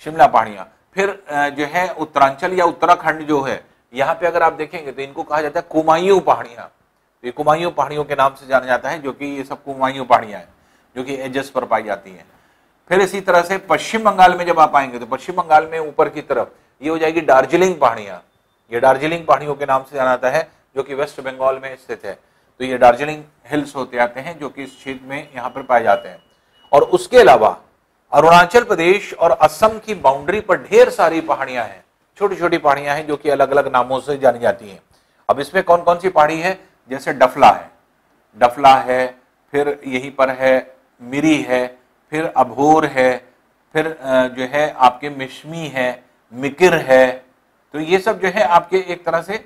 शिमला पहाड़ियां। फिर जो है उत्तरांचल या उत्तराखंड जो है, यहाँ पे अगर आप देखेंगे तो इनको कहा जाता है कुमायूं पहाड़ियां। तो ये कुमायूं पहाड़ियों के नाम से जाना जाता है, जो कि ये सब कुमायूं पहाड़ियां हैं जो कि एजेस पर पाई जाती हैं। फिर इसी तरह से पश्चिम बंगाल में जब आप आएंगे तो पश्चिम बंगाल में ऊपर की तरफ ये हो जाएगी दार्जिलिंग पहाड़ियां। ये दार्जिलिंग पहाड़ियों के नाम से जाना जाता है, जो कि वेस्ट बंगाल में स्थित है। तो ये दार्जिलिंग हिल्स होते आते हैं जो कि इस क्षेत्र में यहाँ पर पाए जाते हैं। और उसके अलावा अरुणाचल प्रदेश और असम की बाउंड्री पर ढेर सारी पहाड़ियां हैं, छोटी छोटी पहाड़ियां हैं जो कि अलग अलग नामों से जानी जाती हैं। अब इसमें कौन कौन सी पहाड़ी है? जैसे डफला है, डफला है, फिर यहीं पर है मिरी है, फिर अभोर है, फिर जो है आपके मिश्मी है, मिकिर है। तो ये सब जो है आपके एक तरह से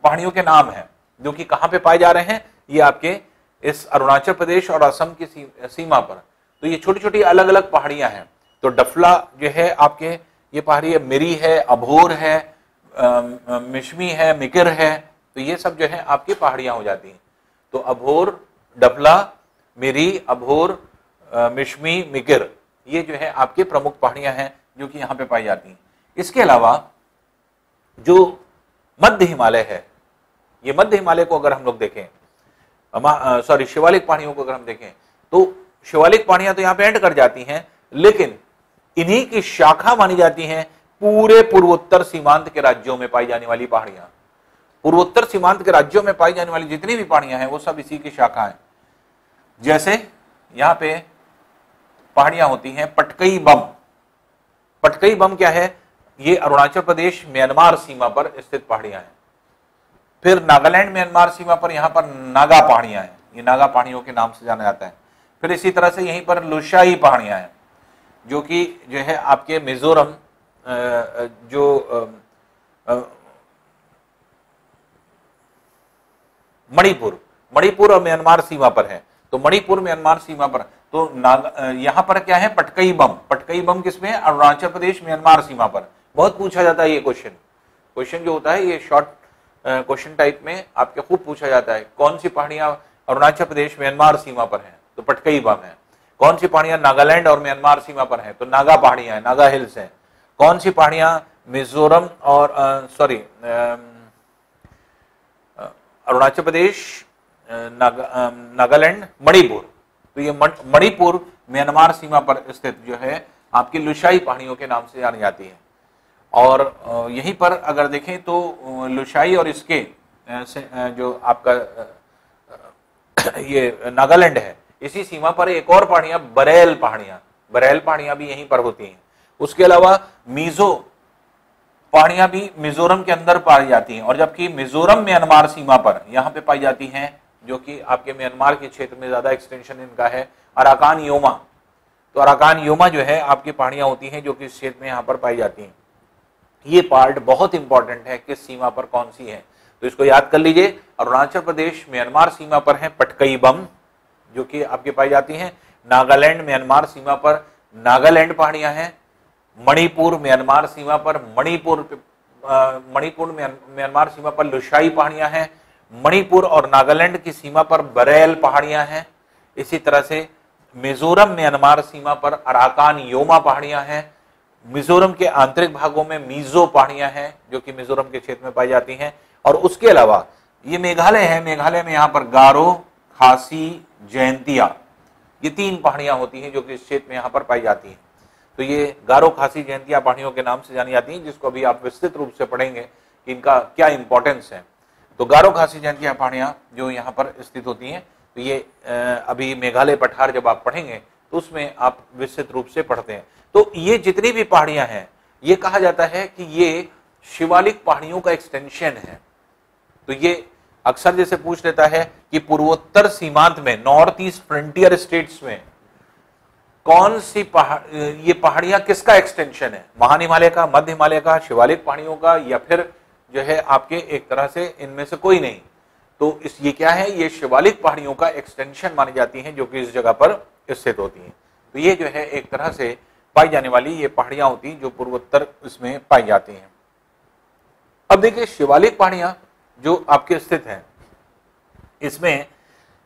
पहाड़ियों के नाम हैं जो कि कहाँ पे पाए जा रहे हैं? ये आपके इस अरुणाचल प्रदेश और असम की सीमा पर। तो ये छोटी छोटी अलग अलग पहाड़ियां हैं। तो डफला जो है आपके ये पहाड़ी है, मिरी है, अभोर है, मिश्मी है, मिकिर है। तो ये सब जो है आपकी पहाड़ियां हो जाती हैं। तो अभोर, डफला, मिरी, अभोर, मिश्मी, मिकिर, ये जो है आपकी प्रमुख पहाड़ियां हैं जो कि यहाँ पे पाई जाती हैं। इसके अलावा जो मध्य हिमालय है, ये मध्य हिमालय को अगर हम लोग देखें, सॉरी शिवालिक पहाड़ियों को अगर हम देखें तो शिवालिक पहाड़ियां तो यहां पे एंड कर जाती हैं, लेकिन इन्हीं की शाखा मानी जाती हैं पूरे पूर्वोत्तर सीमांत के राज्यों में पाई जाने वाली पहाड़ियां। पूर्वोत्तर सीमांत के राज्यों में पाई जाने वाली जितनी भी पहाड़ियां हैं वो सब इसी की शाखा है। जैसे यहां पे पहाड़ियां होती हैं पटकई बम। पटकई बम क्या है? ये अरुणाचल प्रदेश म्यांमार सीमा पर स्थित पहाड़ियां हैं। फिर नागालैंड म्यांमार सीमा पर यहां पर नागा पहाड़ियां हैं, ये नागा पहाड़ियों के नाम से जाना जाता है। फिर इसी तरह से यहीं पर लुशाई पहाड़ियां हैं जो कि जो है आपके मिजोरम मणिपुर और म्यांमार सीमा पर है। तो मणिपुर म्यांमार सीमा पर तो यहां पर क्या है? पटकई बम। पटकई बम किसमें है? अरुणाचल प्रदेश म्यांमार सीमा पर। बहुत पूछा जाता है ये क्वेश्चन जो होता है ये शॉर्ट क्वेश्चन टाइप में आपके खूब पूछा जाता है। कौन सी पहाड़ियां अरुणाचल प्रदेश म्यांमार सीमा पर हैं? तो पटकई बम है। कौन सी पहाड़ियां नागालैंड और म्यांमार सीमा पर हैं? तो नागा पहाड़ियां हैं, नागा हिल्स हैं। कौन सी पहाड़ियां मिजोरम और अरुणाचल प्रदेश, नागालैंड, मणिपुर। तो ये मणिपुर म्यांमार सीमा पर स्थित जो है आपकी लुशाई पहाड़ियों के नाम से जानी जाती है। और यहीं पर अगर देखें तो लुशाई और इसके जो आपका ये नागालैंड है, इसी सीमा पर एक और पहाड़ियां बरेल पहाड़ियां भी यहीं पर होती हैं। उसके अलावा मीजो पहाड़ियां भी मिजोरम के अंदर पाई जाती हैं, और जबकि मिजोरम म्यांमार सीमा पर यहां पे पाई जाती हैं, जो कि आपके म्यांमार के क्षेत्र में ज्यादा एक्सटेंशन इनका है, अराकान योमा। तो अराकान योमा जो है आपकी पहाड़ियां होती हैं जो कि इस क्षेत्र में यहां पर पाई जाती हैं। ये पार्ट बहुत इंपॉर्टेंट है, किस सीमा पर कौन सी है, तो इसको याद कर लीजिए। अरुणाचल प्रदेश म्यांमार सीमा पर है पटकई बम जो कि आपके पाई जाती हैं। नागालैंड म्यांमार सीमा पर नागालैंड पहाड़ियां हैं। मणिपुर म्यांमार सीमा पर मणिपुर म्यांमार सीमा पर लुशाई पहाड़ियां हैं। मणिपुर और नागालैंड की सीमा पर बरेल पहाड़ियां हैं। इसी तरह से मिजोरम म्यांमार सीमा पर अराकान योमा पहाड़ियां हैं। मिजोरम के आंतरिक भागों में मीजो पहाड़ियां हैं जो कि मिजोरम के क्षेत्र में पाई जाती हैं। और उसके अलावा ये मेघालय है, मेघालय में यहां पर गारो, खासी, जयंतिया, ये 3 पहाड़ियां होती हैं जो कि इस क्षेत्र में यहां पर पाई जाती हैं। तो ये गारो, खासी, जयंतिया पहाड़ियों के नाम से जानी जाती हैं, जिसको अभी आप विस्तृत रूप से पढ़ेंगे कि इनका क्या इंपॉर्टेंस है। तो गारो, खासी, जयंतिया पहाड़ियां जो यहाँ पर स्थित होती हैं, तो ये अभी मेघालय पठार जब आप पढ़ेंगे तो उसमें आप विस्तृत रूप से पढ़ते हैं। तो ये जितनी भी पहाड़ियां हैं, ये कहा जाता है कि ये शिवालिक पहाड़ियों का एक्सटेंशन है। तो ये अक्सर जैसे पूछ लेता है कि पूर्वोत्तर सीमांत में, नॉर्थ ईस्ट फ्रंटियर स्टेट्स में कौन सी ये पहाड़ियां किसका एक्सटेंशन है? महान हिमालय का, मध्य हिमालय का, शिवालिक पहाड़ियों का, या फिर जो है आपके एक तरह से इनमें से कोई नहीं। तो ये क्या है? ये शिवालिक पहाड़ियों का एक्सटेंशन मानी जाती हैं जो कि इस जगह पर स्थित होती हैं। तो ये जो है एक तरह से पाई जाने वाली ये पहाड़ियां होती हैं जो पूर्वोत्तर इसमें पाई जाती हैं। अब देखिए शिवालिक पहाड़ियां जो आपके स्थित हैं, इसमें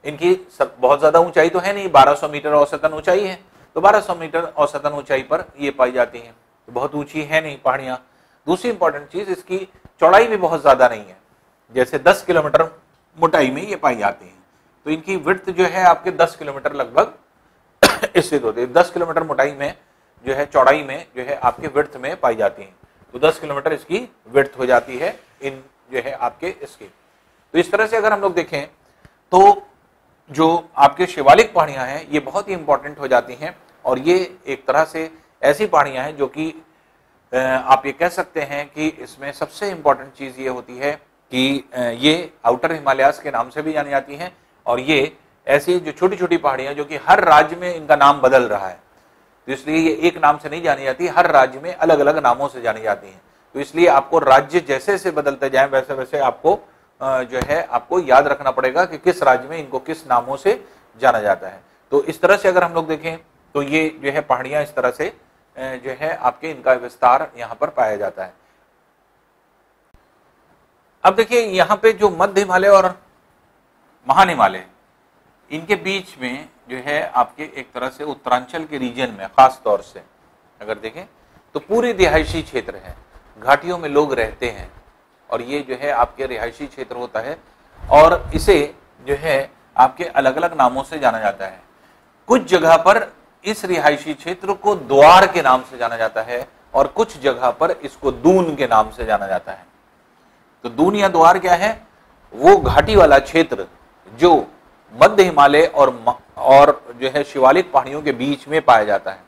इनकी बहुत ज्यादा ऊंचाई तो है नहीं, 1200 मीटर औसतन ऊंचाई है। तो 1200 मीटर औसतन ऊंचाई पर ये पाई जाती हैं, तो बहुत ऊंची है नहीं पहाड़ियां। दूसरी इंपॉर्टेंट चीज, इसकी चौड़ाई भी बहुत ज्यादा नहीं है। जैसे 10 किलोमीटर मोटाई में ये पाई जाती हैं, तो इनकी विड्थ जो है आपके 10 किलोमीटर लगभग स्थित होती है। 10 किलोमीटर मोटाई में जो है, चौड़ाई में जो है आपके विड्थ में पाई जाती हैं। तो 10 किलोमीटर इसकी विड्थ हो जाती है इन जो है आपके इसकी। तो इस तरह से अगर हम लोग देखें तो जो आपके शिवालिक पहाड़ियां हैं ये बहुत ही इंपॉर्टेंट हो जाती हैं, और ये एक तरह से ऐसी पहाड़ियां हैं जो कि आप ये कह सकते हैं कि इसमें सबसे इंपॉर्टेंट चीज ये होती है कि ये आउटर हिमालयास के नाम से भी जानी जाती हैं। और ये ऐसी जो छोटी छोटी पहाड़ियां जो कि हर राज्य में इनका नाम बदल रहा है, तो इसलिए ये एक नाम से नहीं जानी जाती, हर राज्य में अलग अलग नामों से जानी जाती हैं। तो इसलिए आपको राज्य जैसे जैसे बदलते जाएं वैसे वैसे आपको जो है आपको याद रखना पड़ेगा कि किस राज्य में इनको किस नामों से जाना जाता है। तो इस तरह से अगर हम लोग देखें तो ये जो है पहाड़ियां इस तरह से जो है आपके इनका विस्तार यहाँ पर पाया जाता है। अब देखिए यहाँ पे जो मध्य हिमालय और महान हिमालय, इनके बीच में जो है आपके एक तरह से उत्तरांचल के रीजन में खास तौर से अगर देखें तो पूरे रिहायशी क्षेत्र है, घाटियों में लोग रहते हैं और ये जो है आपके रिहायशी क्षेत्र होता है और इसे जो है आपके अलग अलग नामों से जाना जाता है। कुछ जगह पर इस रिहायशी क्षेत्र को द्वार के नाम से जाना जाता है और कुछ जगह पर इसको दून के नाम से जाना जाता है। तो दून या द्वार क्या है? वो घाटी वाला क्षेत्र जो मध्य हिमालय और जो है शिवालिक पहाड़ियों के बीच में पाया जाता है,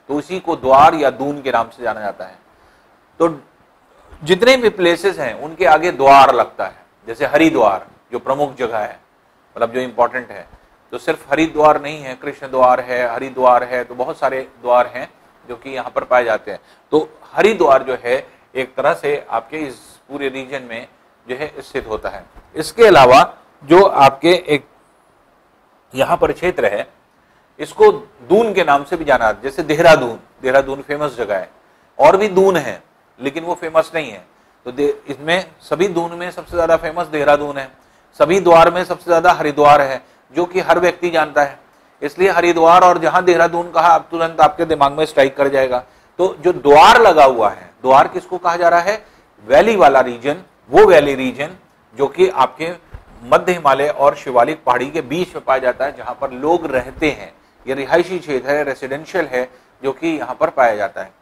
तो उसी को द्वार या दून के नाम से जाना जाता है। तो जितने भी प्लेसेस हैं उनके आगे द्वार लगता है, जैसे हरिद्वार जो प्रमुख जगह है, मतलब जो इंपॉर्टेंट है, तो सिर्फ हरिद्वार नहीं है, कृष्ण द्वार है, हरिद्वार है, तो बहुत सारे द्वार हैं जो कि यहाँ पर पाए जाते हैं। तो हरिद्वार जो है एक तरह से आपके इस पूरे रीजन में जो है स्थित होता है। इसके अलावा जो आपके एक यहाँ पर क्षेत्र है, इसको दून के नाम से भी जाना, जैसे देहरादून, देहरादून फेमस जगह है, और भी दून है लेकिन वो फेमस नहीं है। तो इसमें सभी दून में सबसे ज्यादा फेमस देहरादून है, सभी द्वार में सबसे ज्यादा हरिद्वार है, जो कि हर व्यक्ति जानता है। इसलिए हरिद्वार और जहां देहरादून कहा आप तुरंत आपके दिमाग में स्ट्राइक कर जाएगा। तो जो द्वार लगा हुआ है, द्वार किसको कहा जा रहा है? वैली वाला रीजन, वो वैली रीजन जो कि आपके मध्य हिमालय और शिवालिक पहाड़ी के बीच में पाया जाता है, जहां पर लोग रहते हैं। ये रिहायशी क्षेत्र है, रेसिडेंशियल है, जो कि यहाँ पर पाया जाता है।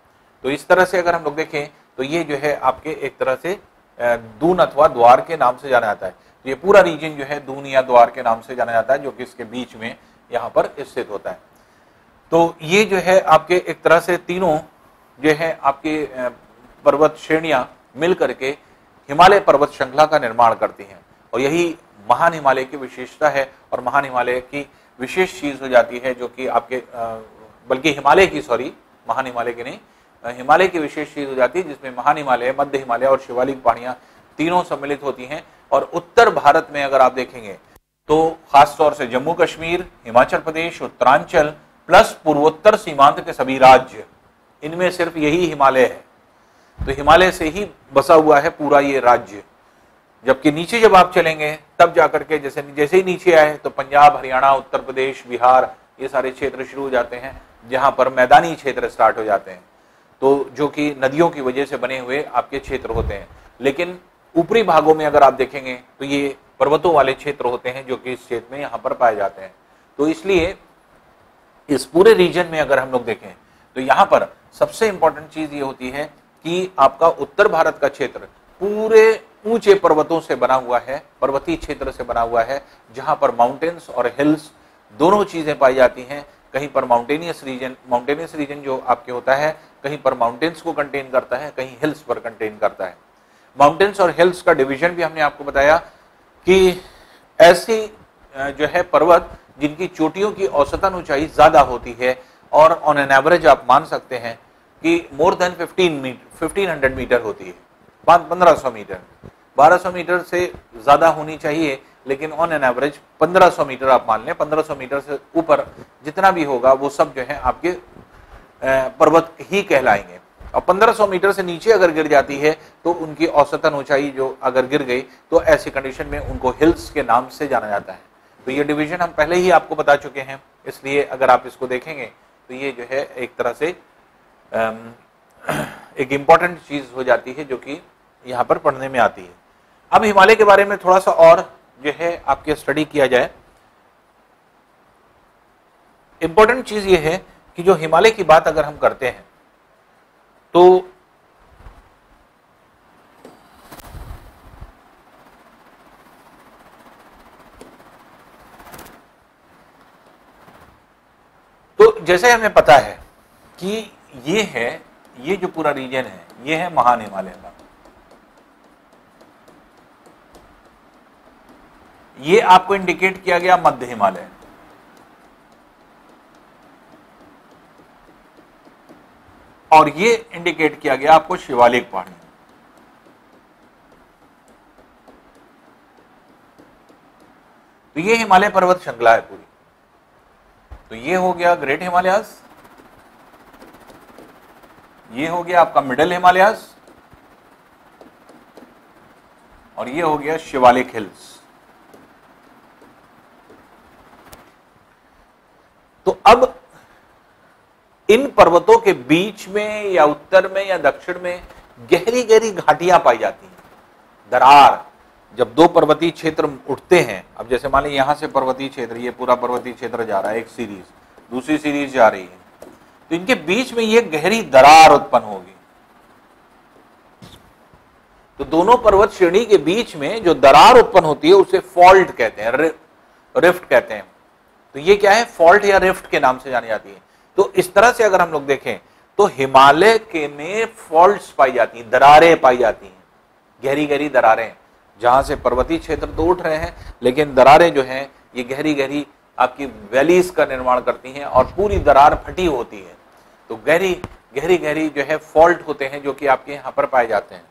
तो इस तरह से अगर हम लोग देखें तो ये जो है आपके एक तरह से दून अथवा द्वार के नाम से जाना जाता है। तो ये पूरा रीजन जो है दून या द्वार के नाम से जाना जाता है, जो कि इसके बीच में यहाँ पर स्थित होता है। तो ये जो है आपके एक तरह से तीनों जो है आपके पर्वत श्रेणियां मिल करके हिमालय पर्वत श्रृंखला का निर्माण करती हैं, और यही महान हिमालय की विशेषता है। और महान हिमालय की विशेष चीज हो जाती है जो कि आपके बल्कि हिमालय की, सॉरी महान हिमालय की नहीं, हिमालय की विशेष चीज हो जाती है, जिसमें महान हिमालय, मध्य हिमालय और शिवालिक पहाड़ियां तीनों सम्मिलित होती हैं। और उत्तर भारत में अगर आप देखेंगे तो खासतौर से जम्मू कश्मीर, हिमाचल प्रदेश, उत्तरांचल प्लस पूर्वोत्तर सीमांत के सभी राज्य, इनमें सिर्फ यही हिमालय है। तो हिमालय से ही बसा हुआ है पूरा ये राज्य। जबकि नीचे जब आप चलेंगे तब जाकर के जैसे जैसे ही नीचे आए तो पंजाब, हरियाणा, उत्तर प्रदेश, बिहार, ये सारे क्षेत्र शुरू हो जाते हैं, जहां पर मैदानी क्षेत्र स्टार्ट हो जाते हैं, तो जो कि नदियों की वजह से बने हुए आपके क्षेत्र होते हैं। लेकिन ऊपरी भागों में अगर आप देखेंगे तो ये पर्वतों वाले क्षेत्र होते हैं जो कि इस क्षेत्र में यहाँ पर पाए जाते हैं। तो इसलिए इस पूरे रीजन में अगर हम लोग देखें तो यहाँ पर सबसे इंपॉर्टेंट चीज ये होती है कि आपका उत्तर भारत का क्षेत्र पूरे ऊंचे पर्वतों से बना हुआ है, पर्वतीय क्षेत्र से बना हुआ है, जहां पर माउंटेन्स और हिल्स दोनों चीजें पाई जाती हैं। कहीं पर माउंटेनियस रीजन जो आपके होता है, कहीं पर माउंटेन्स को कंटेन करता है, कहीं हिल्स पर कंटेन करता है। माउंटेन्स और हिल्स का डिवीजन भी हमने आपको बताया कि ऐसी जो है पर्वत जिनकी चोटियों की औसतन ऊंचाई ज्यादा होती है, और ऑन एन एवरेज आप मान सकते हैं कि मोर देन 1500 मीटर होती है, 1500 मीटर, 1200 मीटर से ज्यादा होनी चाहिए, लेकिन ऑन एन एवरेज 1500 मीटर आप मान लें। 1500 मीटर से ऊपर जितना भी होगा वो सब जो है आपके पर्वत ही कहलाएंगे। और 1500 मीटर से नीचे अगर गिर जाती है तो उनकी औसतन ऊंचाई जो अगर गिर गई तो ऐसी कंडीशन में उनको हिल्स के नाम से जाना जाता है। तो ये डिवीजन हम पहले ही आपको बता चुके हैं, इसलिए अगर आप इसको देखेंगे तो ये जो है एक तरह से एक इंपॉर्टेंट चीज हो जाती है जो कि यहाँ पर पढ़ने में आती है। अब हिमालय के बारे में थोड़ा सा और जो है आपके स्टडी किया जाए। इंपॉर्टेंट चीज ये है कि जो हिमालय की बात अगर हम करते हैं तो जैसे हमें पता है कि ये जो पूरा रीजन है ये है महान हिमालय का। ये आपको इंडिकेट किया गया मध्य हिमालय, और ये इंडिकेट किया गया आपको शिवालिक पहाड़ी। तो ये हिमालय पर्वत श्रृंखला है पूरी। तो ये हो गया ग्रेट हिमालयास, ये हो गया आपका मिडिल हिमालयास, और ये हो गया शिवालिक हिल्स। तो अब इन पर्वतों के बीच में या उत्तर में या दक्षिण में गहरी गहरी घाटियां पाई जाती हैं, दरार। जब दो पर्वतीय क्षेत्र उठते हैं, अब जैसे मान लीजिए यहां से पर्वतीय क्षेत्र, ये पूरा पर्वतीय क्षेत्र जा रहा है, एक सीरीज, दूसरी सीरीज जा रही है, तो इनके बीच में ये गहरी दरार उत्पन्न होगी। तो दोनों पर्वत श्रेणी के बीच में जो दरार उत्पन्न होती है उसे फॉल्ट कहते हैं, रिफ्ट कहते हैं। तो ये क्या है, फॉल्ट या रिफ्ट के नाम से जानी जाती है। तो इस तरह से अगर हम लोग देखें तो हिमालय के में फॉल्ट्स पाई जाती हैं, दरारें पाई जाती हैं, गहरी गहरी दरारें, जहां से पर्वतीय क्षेत्र तो उठ रहे हैं लेकिन दरारें जो हैं ये गहरी गहरी आपकी वैलीज का निर्माण करती हैं और पूरी दरार फटी होती है। तो गहरी गहरी गहरी जो है फॉल्ट होते हैं जो कि आपके यहाँ पर पाए जाते हैं।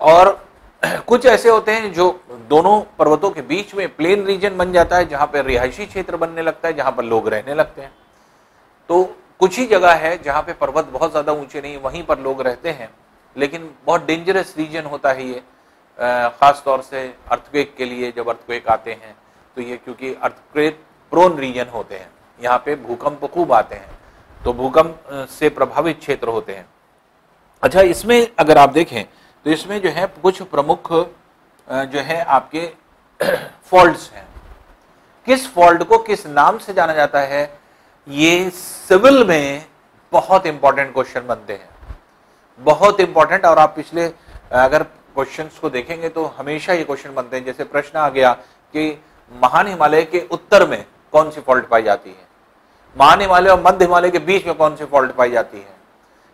और कुछ ऐसे होते हैं जो दोनों पर्वतों के बीच में प्लेन रीजन बन जाता है, जहां पर रिहायशी क्षेत्र बनने लगता है, जहां पर लोग रहने लगते हैं। तो कुछ ही जगह है जहां पे पर्वत बहुत ज्यादा ऊंचे नहीं, वहीं पर लोग रहते हैं, लेकिन बहुत डेंजरस रीजन होता है ये, खास तौर से अर्थक्वेक के लिए। जब अर्थक्वेक आते हैं तो ये क्योंकि अर्थक्वेक प्रोन रीजन होते हैं, यहाँ पे भूकंप खूब आते हैं, तो भूकंप से प्रभावित क्षेत्र होते हैं। अच्छा, इसमें अगर आप देखें तो इसमें जो है कुछ प्रमुख जो है आपके फॉल्ट्स हैं। किस फॉल्ट को किस नाम से जाना जाता है, ये सिविल में बहुत इंपॉर्टेंट क्वेश्चन बनते हैं, बहुत इंपॉर्टेंट। और आप पिछले अगर क्वेश्चंस को देखेंगे तो हमेशा ये क्वेश्चन बनते हैं। जैसे प्रश्न आ गया कि महान हिमालय के उत्तर में कौन सी फॉल्ट पाई जाती है, महान हिमालय और मध्य हिमालय के बीच में कौन सी फॉल्ट पाई जाती है,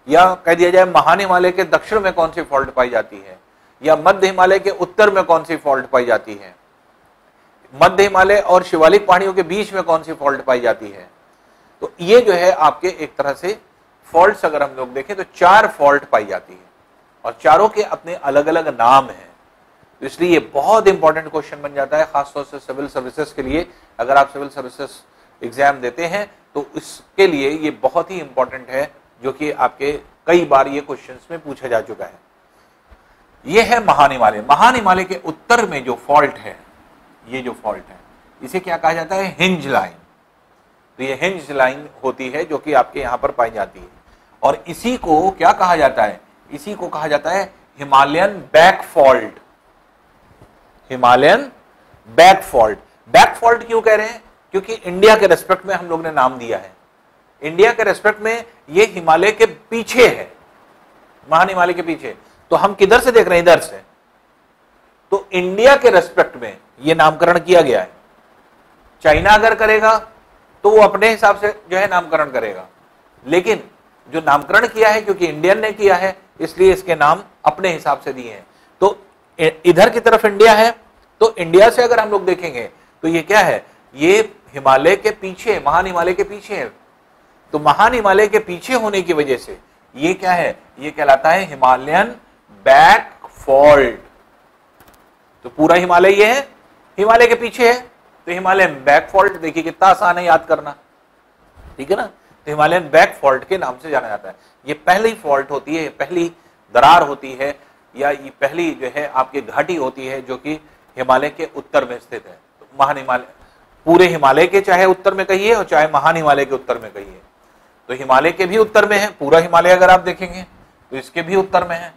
या कह दिया जाए महान हिमालय के दक्षिण में कौन सी फॉल्ट पाई जाती है, या मध्य हिमालय के उत्तर में कौन सी फॉल्ट पाई जाती है, मध्य हिमालय और शिवालिक पहाड़ियों के बीच में कौन सी फॉल्ट पाई जाती है। तो ये जो है आपके एक तरह से फॉल्ट्स अगर हम लोग देखें तो 4 फॉल्ट पाई जाती है और चारों के अपने अलग अलग नाम हैं। तो इसलिए ये बहुत इंपॉर्टेंट क्वेश्चन बन जाता है, खासतौर से सिविल सर्विसेज के लिए। अगर आप सिविल सर्विसेज एग्जाम देते हैं तो इसके लिए ये बहुत ही इंपॉर्टेंट है, जो कि आपके कई बार ये क्वेश्चंस में पूछा जा चुका है। ये है महान हिमालय। महान हिमालय के उत्तर में जो फॉल्ट है, ये जो फॉल्ट है इसे क्या कहा जाता है, हिंज लाइन। तो ये हिंज लाइन होती है जो कि आपके यहां पर पाई जाती है, और इसी को क्या कहा जाता है, इसी को कहा जाता है Himalayan back fault. Himalayan back fault. Back fault क्यों कह रहे हैं, क्योंकि इंडिया के रेस्पेक्ट में हम लोग ने नाम दिया है। इंडिया के रेस्पेक्ट में ये हिमालय के पीछे है, महान हिमालय के पीछे। तो हम किधर से देख रहे हैं, इधर से। तो इंडिया के रेस्पेक्ट में ये नामकरण किया गया है। चाइना अगर करेगा तो वो अपने हिसाब से जो है नामकरण करेगा, लेकिन जो नामकरण किया है क्योंकि इंडियन ने किया है इसलिए इसके नाम अपने हिसाब से दिए हैं। तो इधर की तरफ इंडिया है, तो इंडिया से अगर हम लोग देखेंगे तो ये क्या है, ये हिमालय के पीछे, महान हिमालय के पीछे है। तो महान हिमालय के पीछे होने की वजह से ये क्या है, ये कहलाता है हिमालयन बैक फॉल्ट। तो पूरा हिमालय ये है, हिमालय के पीछे है, तो हिमालयन बैक फॉल्ट। देखिए कितना आसान है याद करना, ठीक है ना। तो हिमालयन बैक फॉल्ट के नाम से जाना जाता है। ये पहली फॉल्ट होती है, पहली दरार होती है, या ये पहली जो है आपकी घाटी होती है जो कि हिमालय के उत्तर में स्थित है। तो महान हिमालय, पूरे हिमालय के चाहे उत्तर में कहिए और चाहे महान हिमालय के उत्तर में कहिए, तो हिमालय के भी उत्तर में है। पूरा हिमालय अगर आप देखेंगे तो इसके भी उत्तर में है,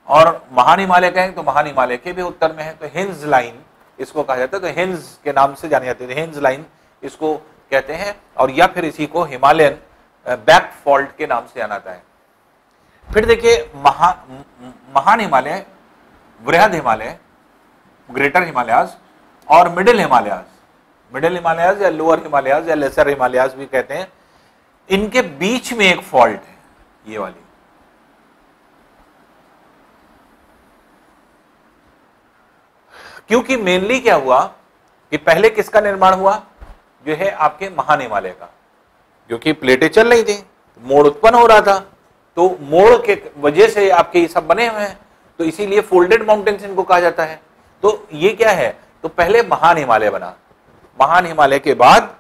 और महान हिमालय कहें तो महान हिमालय के भी उत्तर में है। तो हिंज लाइन इसको कहा जाता है। तो हिंज के नाम से जानी जाती है, हिंज लाइन इसको कहते हैं, और या फिर इसी को हिमालयन बैक फॉल्ट के नाम से जाना जाता है। फिर देखिए महान हिमालय, वृहद हिमालय, ग्रेटर हिमालयाज और मिडिल हिमालयाज। मिडिल हिमालयाज या लोअर हिमालयाज या लेसर हिमालयाज भी कहते हैं। इनके बीच में एक फॉल्ट है, ये वाली। क्योंकि मेनली क्या हुआ कि पहले किसका निर्माण हुआ, जो है आपके महान हिमालय का, क्योंकि प्लेटें चल रही थी, मोड़ उत्पन्न हो रहा था, तो मोड़ के वजह से आपके ये सब बने हुए हैं, तो इसीलिए फोल्डेड माउंटेन्स इनको कहा जाता है। तो ये क्या है, तो पहले महान हिमालय बना, महान हिमालय के बाद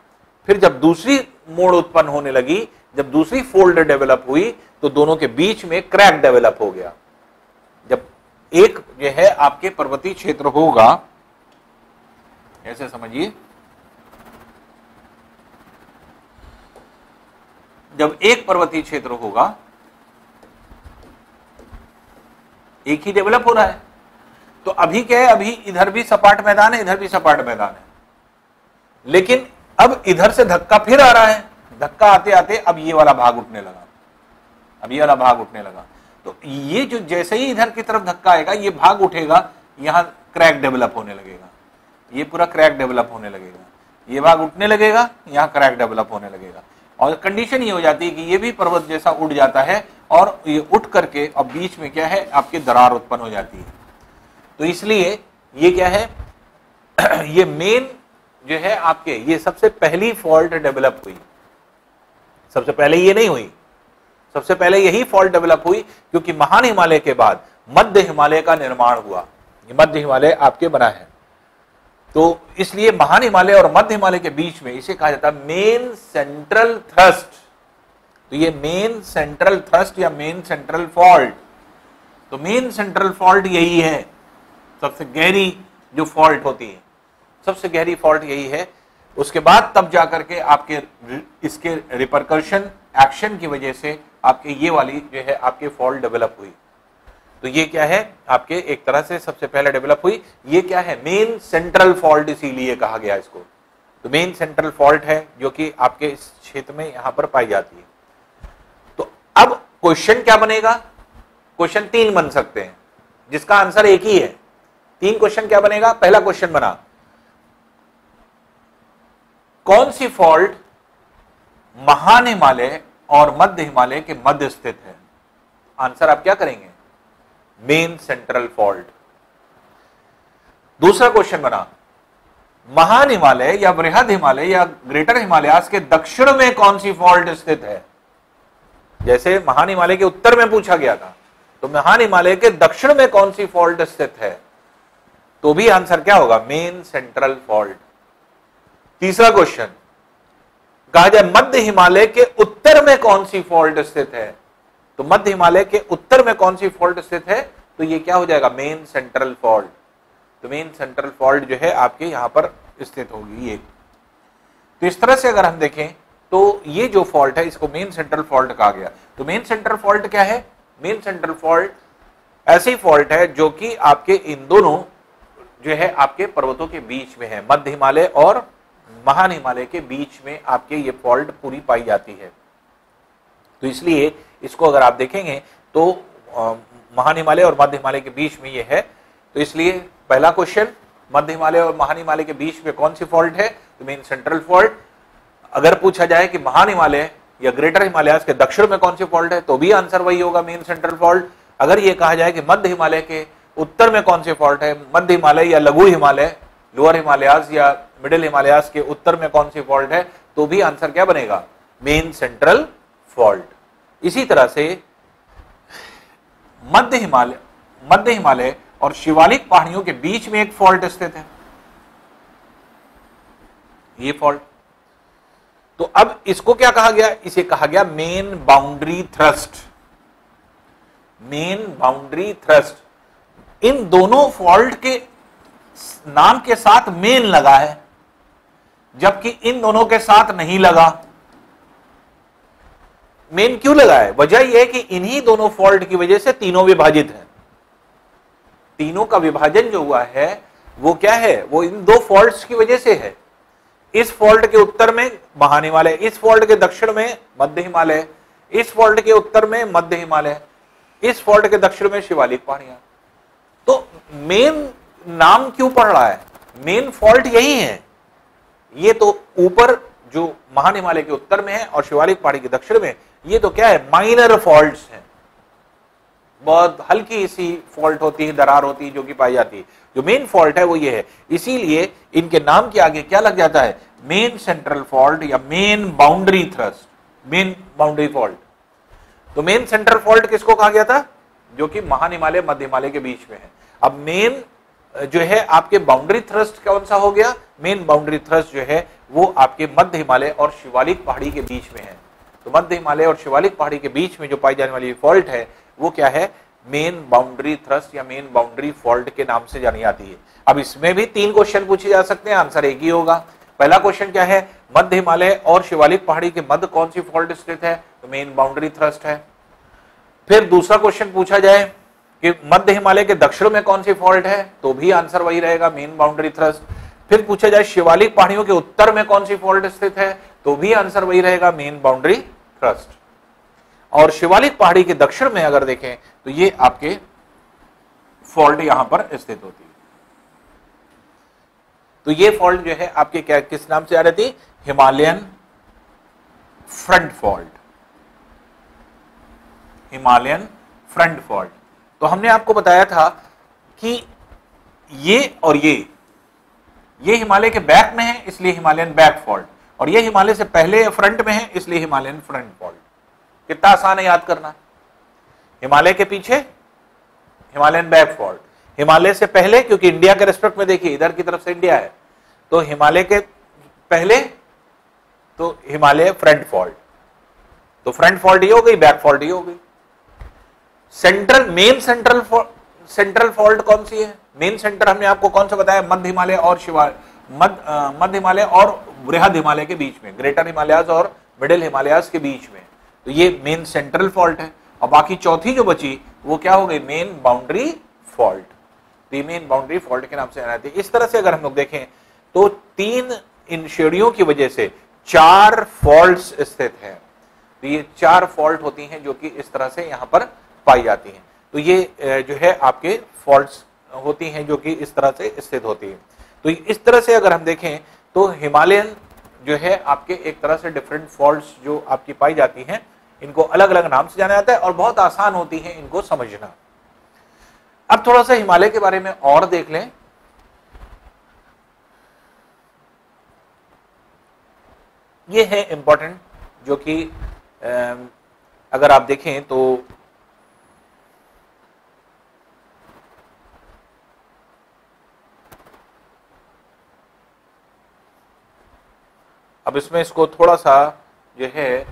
फिर जब दूसरी मोड़ उत्पन्न होने लगी, जब दूसरी फोल्ड डेवलप हुई, तो दोनों के बीच में क्रैक डेवलप हो गया। जब एक जो है आपके पर्वतीय क्षेत्र होगा, ऐसे समझिए, जब एक पर्वतीय क्षेत्र होगा, एक ही डेवलप हो रहा है, तो अभी क्या है, अभी इधर भी सपाट मैदान है, इधर भी सपाट मैदान है, लेकिन अब इधर से धक्का फिर आ रहा है, धक्का आते आते अब ये वाला भाग उठने लगा, अब ये वाला भाग उठने लगा। तो ये जो जैसे ही इधर की तरफ धक्का आएगा, ये भाग उठेगा, यहां क्रैक डेवलप होने लगेगा, ये पूरा क्रैक डेवलप होने लगेगा, ये भाग उठने लगेगा, यहां क्रैक डेवलप होने लगेगा, और कंडीशन ये हो जाती है कि ये भी पर्वत जैसा उठ जाता है, और ये उठ करके अब बीच में क्या है, आपकी दरार उत्पन्न हो जाती है। तो इसलिए ये क्या है, ये मेन जो है आपके, ये सबसे पहली फॉल्ट डेवलप हुई, सबसे पहले ये नहीं हुई, सबसे पहले यही फॉल्ट डेवलप हुई, क्योंकि महान हिमालय के बाद मध्य हिमालय का निर्माण हुआ, ये मध्य हिमालय आपके बना है। तो इसलिए महान हिमालय और मध्य हिमालय के बीच में इसे कहा जाता है मेन सेंट्रल थ्रस्ट। तो ये मेन सेंट्रल थ्रस्ट या मेन सेंट्रल फॉल्ट, तो मेन सेंट्रल फॉल्ट यही है, सबसे गहरी जो फॉल्ट होती है, सबसे गहरी फॉल्ट यही है। उसके बाद तब जाकर के आपके इसके रिपरकर्शन एक्शन की वजह से आपके ये वाली जो है आपके फॉल्ट डेवलप हुई। तो ये क्या है, आपके एक तरह से सबसे पहले डेवलप हुई, ये क्या है, मेन सेंट्रल फॉल्ट, इसीलिए कहा गया इसको। तो मेन सेंट्रल फॉल्ट है जो कि आपके इस क्षेत्र में यहां पर पाई जाती है। तो अब क्वेश्चन क्या बनेगा, क्वेश्चन 3 बन सकते हैं, जिसका आंसर एक ही है। 3 क्वेश्चन क्या बनेगा, पहला क्वेश्चन बना, कौन सी फॉल्ट महान हिमालय और मध्य हिमालय के मध्य स्थित है? आंसर आप क्या करेंगे, मेन सेंट्रल फॉल्ट। दूसरा क्वेश्चन बना, महान हिमालय या बृहद हिमालय या ग्रेटर हिमालयास के दक्षिण में कौन सी फॉल्ट स्थित है? जैसे महान हिमालय के उत्तर में पूछा गया था, तो महान हिमालय के दक्षिण में कौन सी फॉल्ट स्थित है? तो भी आंसर क्या होगा, मेन सेंट्रल फॉल्ट। तीसरा क्वेश्चन, कहा जाए मध्य हिमालय के उत्तर में कौन सी फॉल्ट स्थित है? तो मध्य हिमालय के उत्तर में कौन सी फॉल्ट स्थित है? तो ये क्या हो जाएगा, मेन सेंट्रल फॉल्ट। तो मेन सेंट्रल फॉल्ट जो है आपके यहां पर स्थित होगी ये। तो इस तरह से अगर हम देखें तो ये जो फॉल्ट है इसको मेन सेंट्रल फॉल्ट कहा गया। तो मेन सेंट्रल फॉल्ट क्या है, मेन सेंट्रल फॉल्ट ऐसी फॉल्ट है जो कि आपके इन दोनों जो है आपके पर्वतों के बीच में है, मध्य हिमालय और महान हिमालय के बीच में आपके ये फॉल्ट पूरी पाई जाती है। तो इसलिए इसको अगर आप देखेंगे तो महान हिमालय और मध्य हिमालय के बीच में ये है। तो इसलिए पहला क्वेश्चन, मध्य हिमालय और महान हिमालय के बीच में कौन सी फॉल्ट है? तो मेन सेंट्रल फॉल्ट। अगर पूछा जाए कि महान हिमालय या ग्रेटर हिमालयास के दक्षिण में कौन सी फॉल्ट है, तो भी आंसर वही होगा, मेन सेंट्रल फॉल्ट। अगर ये कहा जाए कि मध्य हिमालय के उत्तर में कौन सी फॉल्ट है, मध्य हिमालय या लघु हिमालय, लोअर हिमालयास या मिडिल हिमालयास के उत्तर में कौन सी फॉल्ट है, तो भी आंसर क्या बनेगा, मेन सेंट्रल फॉल्ट। इसी तरह से मध्य हिमालय और शिवालिक पहाड़ियों के बीच में एक फॉल्ट स्थित है, ये फॉल्ट। तो अब इसको क्या कहा गया, इसे कहा गया main boundary thrust. Main boundary thrust इन दोनों फॉल्ट के नाम के साथ मेन लगा है, जबकि इन दोनों के साथ नहीं लगा। मेन क्यों लगा है? वजह यह है कि इन्हीं दोनों फॉल्ट की वजह से तीनों विभाजित हैं। तीनों का विभाजन जो हुआ है वो क्या है, वो इन दो फॉल्ट्स की वजह से है। इस फॉल्ट के उत्तर में महान हिमालय, इस फॉल्ट के दक्षिण में मध्य हिमालय, इस फॉल्ट के उत्तर में मध्य हिमालय, इस फॉल्ट के दक्षिण में शिवालिक पहाड़ियां। तो मेन नाम क्यों पड़ रहा है, मेन फॉल्ट यही है। ये तो ऊपर जो महान हिमालय के उत्तर में है और शिवालिक पहाड़ी के दक्षिण में, ये तो क्या है, माइनर फॉल्ट्स हैं, बहुत हल्की सी फॉल्ट होती है, दरार होती है जो कि पाई जाती है। जो मेन फॉल्ट है वो ये है, इसीलिए इनके नाम के आगे क्या लग जाता है, मेन सेंट्रल फॉल्ट या main boundary thrust, main boundary fault. तो मेन सेंट्रल फॉल्ट किसको कहा गया था, जो कि महान हिमालय मध्य हिमालय के बीच में है। अब मेन जो है आपके बाउंड्री थ्रस्ट कौन सा हो गया, मेन बाउंड्री थ्रस्ट जो है वो आपके मध्य हिमालय और शिवालिक पहाड़ी के बीच में है। तो मध्य हिमालय और शिवालिक पहाड़ी के बीच में जो पाई जाने वाली फॉल्ट है वो क्या है, मेन बाउंड्री थ्रस्ट या मेन बाउंड्री फॉल्ट के नाम से जानी जाती है। अब इसमें भी 3 क्वेश्चन पूछे जा सकते हैं, आंसर एक ही होगा। पहला क्वेश्चन क्या है, मध्य हिमालय और शिवालिक पहाड़ी के मध्य कौन सी फॉल्ट स्थित है, तो मेन बाउंड्री थ्रस्ट है। फिर दूसरा क्वेश्चन पूछा जाए कि मध्य हिमालय के दक्षिण में कौन सी फॉल्ट है, तो भी आंसर वही रहेगा, मेन बाउंड्री थ्रस्ट। फिर पूछा जाए शिवालिक पहाड़ियों के उत्तर में कौन सी फॉल्ट स्थित है, तो भी आंसर वही रहेगा, मेन बाउंड्री थ्रस्ट। और शिवालिक पहाड़ी के दक्षिण में अगर देखें तो ये आपके फॉल्ट यहां पर स्थित होती है। तो ये फॉल्ट जो है आपके क्या किस नाम से आ रही थी, Himalayan front fault, Himalayan front fault. तो हमने आपको बताया था कि ये और ये हिमालय के बैक में है इसलिए हिमालयन बैक फॉल्ट, और ये हिमालय से पहले फ्रंट में है इसलिए हिमालयन फ्रंट फॉल्ट। कितना आसान है याद करना, हिमालय के पीछे हिमालयन बैक फॉल्ट, हिमालय से पहले क्योंकि इंडिया के रेस्पेक्ट में देखिए इधर की तरफ से इंडिया है, तो हिमालय के पहले तो हिमालय फ्रंट फॉल्ट, तो फ्रंट फॉल्ट ही हो गई, बैक फॉल्ट ही हो गई। मेन सेंट्रल फॉल्ट कौन सी है, मेन सेंटर हमने आपको कौन सा बताया, मध्य हिमालय और मध्य हिमालय और बृहद हिमालय के बीच में, ग्रेटर हिमालयाज और मिडिल हिमालयाज के बीच में, तो ये मेन सेंट्रल फॉल्ट है। और बाकी चौथी जो बची वो क्या हो गई, मेन बाउंड्री फॉल्ट, तो ये मेन बाउंड्री फॉल्ट के नाम से जाना जाती है। इस तरह से अगर हम लोग देखें तो तीन इन श्रेणियों की वजह से 4 फॉल्ट्स स्थित हैं, तो ये 4 फॉल्ट होती हैं जो कि इस तरह से यहां पर पाई जाती हैं। तो ये जो है आपके फॉल्ट्स होती हैं जो कि इस तरह से स्थित होती है। तो इस तरह से अगर हम देखें तो हिमालयन जो है आपके एक तरह से डिफरेंट फॉल्ट्स जो आपकी पाई जाती हैं, इनको अलग अलग नाम से जाना जाता है और बहुत आसान होती है इनको समझना। अब थोड़ा सा हिमालय के बारे में और देख लें। ये है इंपॉर्टेंट जो कि अगर आप देखें तो अब इसमें इसको थोड़ा सा जो है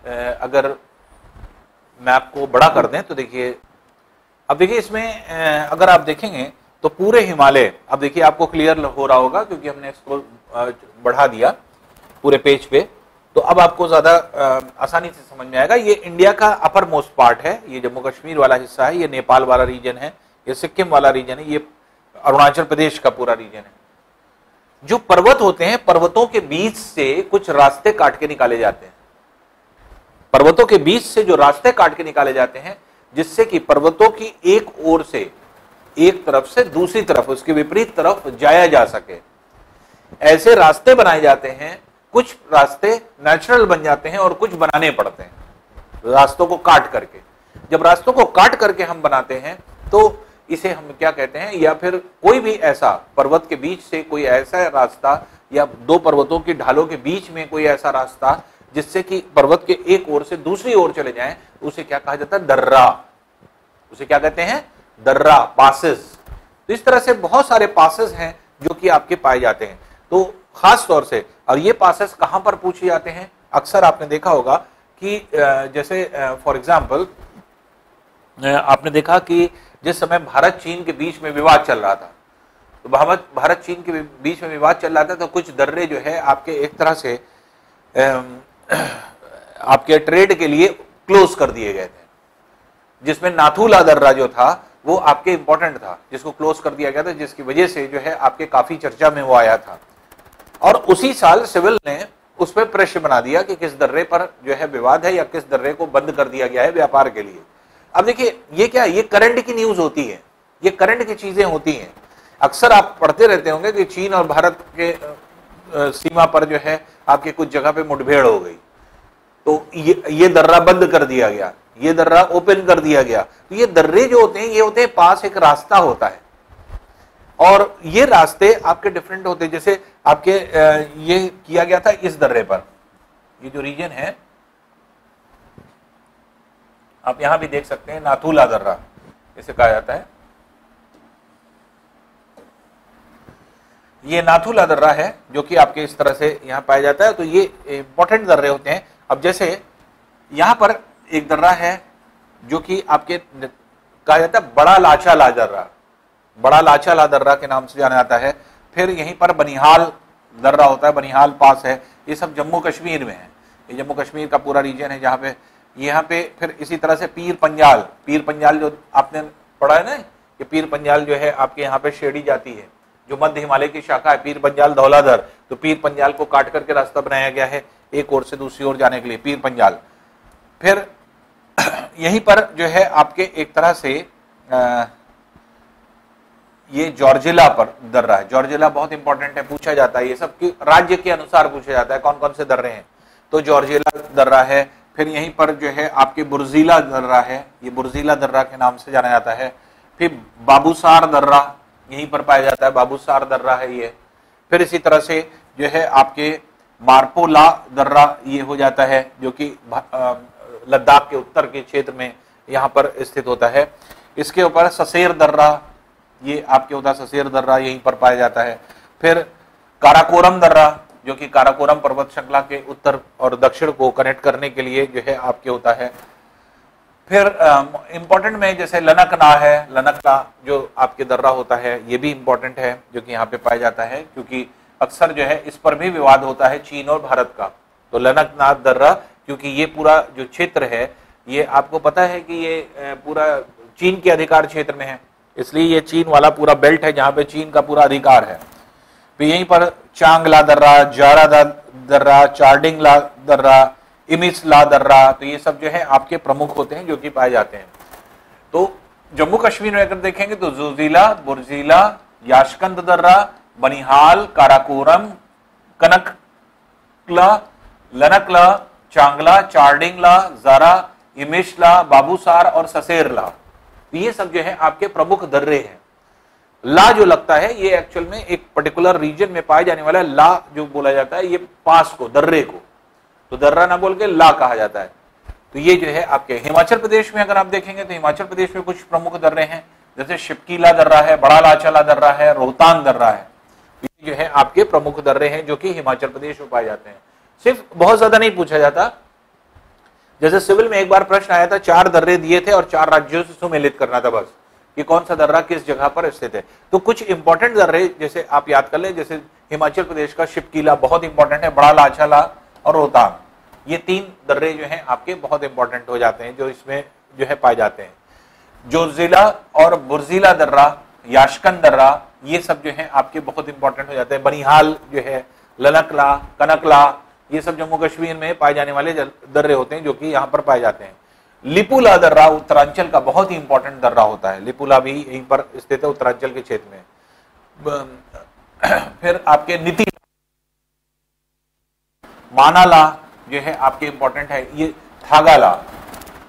अगर मैप को बड़ा कर दें तो देखिए, अब देखिए इसमें अगर आप देखेंगे तो पूरे हिमालय, अब देखिए आपको क्लियर हो रहा होगा क्योंकि हमने इसको बढ़ा दिया पूरे पेज पे, तो अब आपको ज्यादा आसानी से समझ में आएगा। ये इंडिया का अपर मोस्ट पार्ट है, ये जम्मू कश्मीर वाला हिस्सा है, ये नेपाल वाला रीजन है, ये सिक्किम वाला रीजन है, ये अरुणाचल प्रदेश का पूरा रीजन है। जो पर्वत होते हैं, पर्वतों के बीच से कुछ रास्ते काट के निकाले जाते हैं, पर्वतों के बीच से जो रास्ते काट के निकाले जाते हैं जिससे कि पर्वतों की एक ओर से, एक तरफ से दूसरी तरफ, उसके विपरीत तरफ जाया जा सके, ऐसे रास्ते बनाए जाते हैं। कुछ रास्ते नेचुरल बन जाते हैं और कुछ बनाने पड़ते हैं रास्तों को काट करके। जब रास्तों को काट करके हम बनाते हैं तो इसे हम क्या कहते हैं, या फिर कोई भी ऐसा पर्वत के बीच से कोई ऐसा रास्ता या दो पर्वतों की ढालों के बीच में कोई ऐसा रास्ता जिससे कि पर्वत के एक ओर से दूसरी ओर चले जाएं, उसे क्या कहा जाता है, दर्रा। उसे क्या कहते हैं, दर्रा, पासेस। तो इस तरह से बहुत सारे पासेस हैं जो कि आपके पाए जाते हैं। तो खास तौर से, और ये पासेस कहां पर पूछे जाते हैं, अक्सर आपने देखा होगा कि जैसे फॉर एग्जाम्पल आपने देखा कि जिस समय भारत चीन के बीच में विवाद चल रहा था, तो भारत चीन के बीच में विवाद चल रहा था, तो कुछ दर्रे जो है आपके एक तरह से आपके ट्रेड के लिए क्लोज कर दिए गए थे, जिसमें नाथुला दर्रा जो था वो आपके इंपॉर्टेंट था, जिसको क्लोज कर दिया गया था, जिसकी वजह से जो है आपके काफी चर्चा में वो आया था। और उसी साल सिविल ने उस पर प्रश्न बना दिया कि किस दर्रे पर जो है विवाद है या किस दर्रे को बंद कर दिया गया है व्यापार के लिए। अब देखिए ये क्या, ये करंट की न्यूज होती है, ये करंट की चीजें होती हैं। अक्सर आप पढ़ते रहते होंगे कि चीन और भारत के सीमा पर जो है आपके कुछ जगह पे मुठभेड़ हो गई, तो ये दर्रा बंद कर दिया गया, ये दर्रा ओपन कर दिया गया। तो ये दर्रे जो होते हैं, ये होते हैं पास एक रास्ता होता है, और ये रास्ते आपके डिफरेंट होते हैं। जैसे आपके ये किया गया था इस दर्रे पर, ये जो रीजन है आप यहां भी देख सकते हैं, नाथुला दर्रा इसे कहा जाता है। ये नाथुला दर्रा है जो कि आपके इस तरह से यहां पाया जाता है। तो ये इंपॉर्टेंट दर्रे होते हैं। अब जैसे यहां पर एक दर्रा है जो कि आपके कहा जाता है बड़ा लाचा ला दर्रा, बड़ा लाचा ला दर्रा के नाम से जाना जाता है। फिर यहीं पर बनिहाल दर्रा होता है, बनिहाल पास है, ये सब जम्मू कश्मीर में है। ये जम्मू कश्मीर का पूरा रीजन है जहाँ पे, यहाँ पे फिर इसी तरह से पीर पंजाल जो आपने पढ़ा है ना, कि पीर पंजाल जो है आपके यहाँ पे शेडी जाती है, जो मध्य हिमालय की शाखा है, पीर पंजाल धौलाधर, तो पीर पंजाल को काट करके रास्ता बनाया गया है एक ओर से दूसरी ओर जाने के लिए, पीर पंजाल। फिर यहीं पर जो है आपके एक तरह से ये जॉर्जिला पर दर्रा है। जॉर्जिला बहुत इंपॉर्टेंट है, पूछा जाता है, ये सब की राज्य के अनुसार पूछा जाता है कौन कौन से दर्रे हैं, तो जॉर्जिला दर्रा है। फिर यहीं पर जो है आपके बुर्जीला दर्रा है, ये बुर्जीला दर्रा के नाम से जाना जाता है। फिर बाबूसार दर्रा यहीं पर पाया जाता है, बाबूसार दर्रा है ये। फिर इसी तरह से जो है आपके मारपोला दर्रा ये हो जाता है, जो कि लद्दाख के उत्तर के क्षेत्र में यहाँ पर स्थित होता है। इसके ऊपर ससेर दर्रा ये आपके होता है, ससेर दर्रा यहीं पर पाया जाता है। फिर काराकोरम दर्रा, जो कि काराकोरम पर्वत श्रृंखला के उत्तर और दक्षिण को कनेक्ट करने के लिए जो है आपके होता है। फिर इंपॉर्टेंट में जैसे लनकला है, लनकला जो आपके दर्रा होता है, ये भी इंपॉर्टेंट है, जो कि यहाँ पे पाया जाता है, क्योंकि अक्सर जो है इस पर भी विवाद होता है चीन और भारत का। तो लनकनाथ दर्रा, क्योंकि ये पूरा जो क्षेत्र है ये आपको पता है कि ये पूरा चीन के अधिकार क्षेत्र में है, इसलिए ये चीन वाला पूरा बेल्ट है जहाँ पे चीन का पूरा अधिकार है। तो यहीं पर चांगला दर्रा, जारा दर्रा, चार्डिंगला दर्रा, इमिसला दर्रा, तो ये सब जो है आपके प्रमुख होते हैं जो कि पाए जाते हैं। तो जम्मू कश्मीर में अगर देखेंगे तो जोजिला, बुर्जीला, याशकंद दर्रा, बनिहाल, काराकोरम, कनकला, लनकला, चांगला, चार्डिंगला, जारा, इमिशला, बाबूसार और ससेरला, तो ये सब जो है आपके प्रमुख दर्रे हैं। ला जो लगता है ये एक्चुअल में एक पर्टिकुलर रीजन में पाए जाने वाला ला जो बोला जाता है, ये पास को, दर्रे को, तो दर्रा ना बोल के ला कहा जाता है। तो ये जो है आपके हिमाचल प्रदेश में अगर आप देखेंगे तो हिमाचल प्रदेश में कुछ प्रमुख दर्रे हैं, जैसे शिपकीला दर्रा है, बड़ा लाचला दर्रा है, रोहतांग दर्रा है, ये जो है आपके प्रमुख दर्रे हैं जो कि हिमाचल प्रदेश में पाए जाते हैं। सिर्फ बहुत ज्यादा नहीं पूछा जाता, जैसे सिविल में एक बार प्रश्न आया था, 4 दर्रे दिए थे और 4 राज्यों से सुमेलित करना था बस, कि कौन सा दर्रा किस जगह पर स्थित है। तो कुछ इंपॉर्टेंट दर्रे जैसे आप याद कर ले, जैसे हिमाचल प्रदेश का शिपकीला बहुत इंपॉर्टेंट है, बड़ा लाचला और रोहतांग, ये 3 दर्रे जो हैं आपके बहुत इंपॉर्टेंट हो जाते हैं जो इसमें जो है पाए जाते हैं। जोजिला और बुर्जीला दर्रा, याशकन दर्रा, ये सब जो है आपके बहुत इंपॉर्टेंट हो जाते हैं। बनिहाल जो है, लनकला, कनकला, ये सब जम्मू कश्मीर में पाए जाने वाले दर्रे होते हैं जो कि यहाँ पर पाए जाते हैं। लिपुला दर्रा उत्तरांचल का बहुत ही इंपॉर्टेंट दर्रा होता है, लिपुला भी यहीं पर स्थित है उत्तरांचल के क्षेत्र में। फिर आपके नीति मानाला जो है आपके इंपॉर्टेंट है, ये थागाला,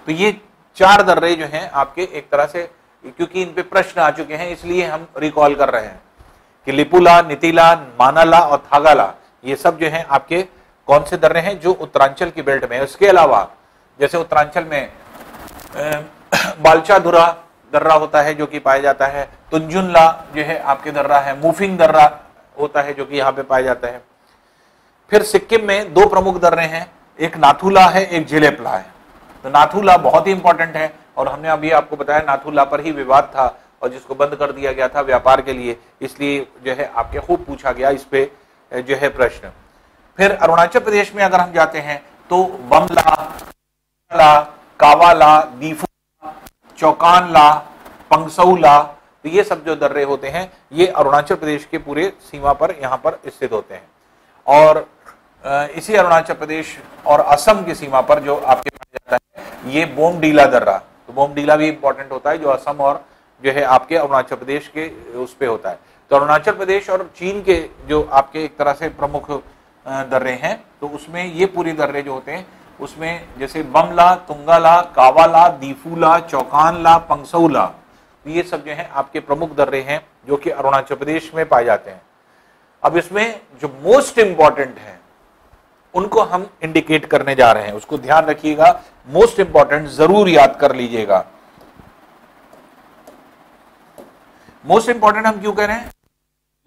तो ये 4 दर्रे जो हैं आपके एक तरह से, क्योंकि इन पे प्रश्न आ चुके हैं इसलिए हम रिकॉल कर रहे हैं कि लिपुला, नीतिला, मानाला और थागाला, ये सब जो हैं आपके कौन से दर्रे हैं जो उत्तरांचल की बेल्ट में है। उसके अलावा जैसे उत्तरांचल में बालचाधुरा दर्रा होता है जो कि पाया जाता है, तुंजुनला जो है आपके दर्रा है, मूफिंग दर्रा होता है जो कि यहाँ पे पाया जाता है। फिर सिक्किम में 2 प्रमुख दर्रे हैं, एक नाथुला है, एक जिलेपला है। तो नाथुला बहुत ही इंपॉर्टेंट है और हमने अभी आपको बताया नाथुला पर ही विवाद था और जिसको बंद कर दिया गया था व्यापार के लिए, इसलिए जो है आपके खूब पूछा गया इस पे जो है प्रश्न। फिर अरुणाचल प्रदेश में अगर हम जाते हैं तो बमला, कावाला, दीफूला, चौकानला, पंगसौला, तो ये सब जो दर्रे होते हैं ये अरुणाचल प्रदेश के पूरे सीमा पर यहाँ पर स्थित होते हैं। और इसी अरुणाचल प्रदेश और असम की सीमा पर जो आपके पास जाता है ये बोमडीला दर्रा, तो बोमडीला भी इंपॉर्टेंट होता है जो असम और जो है आपके अरुणाचल प्रदेश के उस पे होता है। तो अरुणाचल प्रदेश और चीन के जो आपके एक तरह से प्रमुख दर्रे हैं, तो उसमें ये पूरी दर्रे जो होते हैं उसमें जैसे बमला, तुंगाला, कावाला, दीफूला, चौकानला, पंगसौला, तो ये सब जो है आपके प्रमुख दर्रे हैं जो कि अरुणाचल प्रदेश में पाए जाते हैं। अब इसमें जो मोस्ट इंपॉर्टेंट है उनको हम इंडिकेट करने जा रहे हैं, उसको ध्यान रखिएगा, मोस्ट इंपॉर्टेंट जरूर याद कर लीजिएगा। मोस्ट इंपॉर्टेंट हम क्यों कह रहे हैं,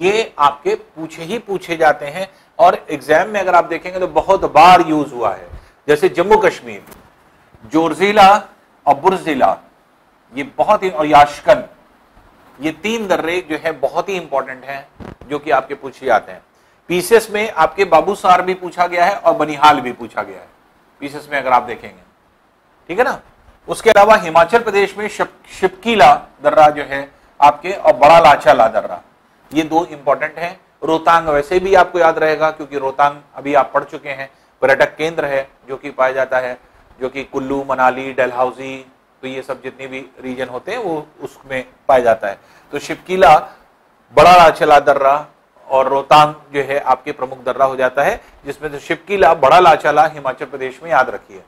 ये आपके पूछे जाते हैं और एग्जाम में अगर आप देखेंगे तो बहुत बार यूज हुआ है। जैसे जम्मू कश्मीर, जोरजिला और बुर्जिला, ये बहुत ही, और याशकन, ये 3 दर्रे जो है बहुत ही इंपॉर्टेंट हैं जो कि आपके पूछे जाते हैं। पीसेस में आपके बाबूसार भी पूछा गया है और बनिहाल भी पूछा गया है पीसेस में, अगर आप देखेंगे, ठीक है ना। उसके अलावा हिमाचल प्रदेश में शिपकीला दर्रा जो है आपके, और बड़ा लाचाला दर्रा, ये दो इंपॉर्टेंट हैं। रोहतांग वैसे भी आपको याद रहेगा, क्योंकि रोहतांग अभी आप पढ़ चुके हैं, पर्यटक केंद्र है जो कि पाया जाता है, जो कि कुल्लू, मनाली, डलहौजी, तो ये सब जितने भी रीजन होते हैं वो उसमें पाया जाता है। तो शिपकीला, बड़ा लाचाला दर्रा और रोहतांग जो है आपके प्रमुख दर्रा हो जाता है, जिसमें से शिपकीला, बड़ा लाचाला हिमाचल प्रदेश में याद रखिए।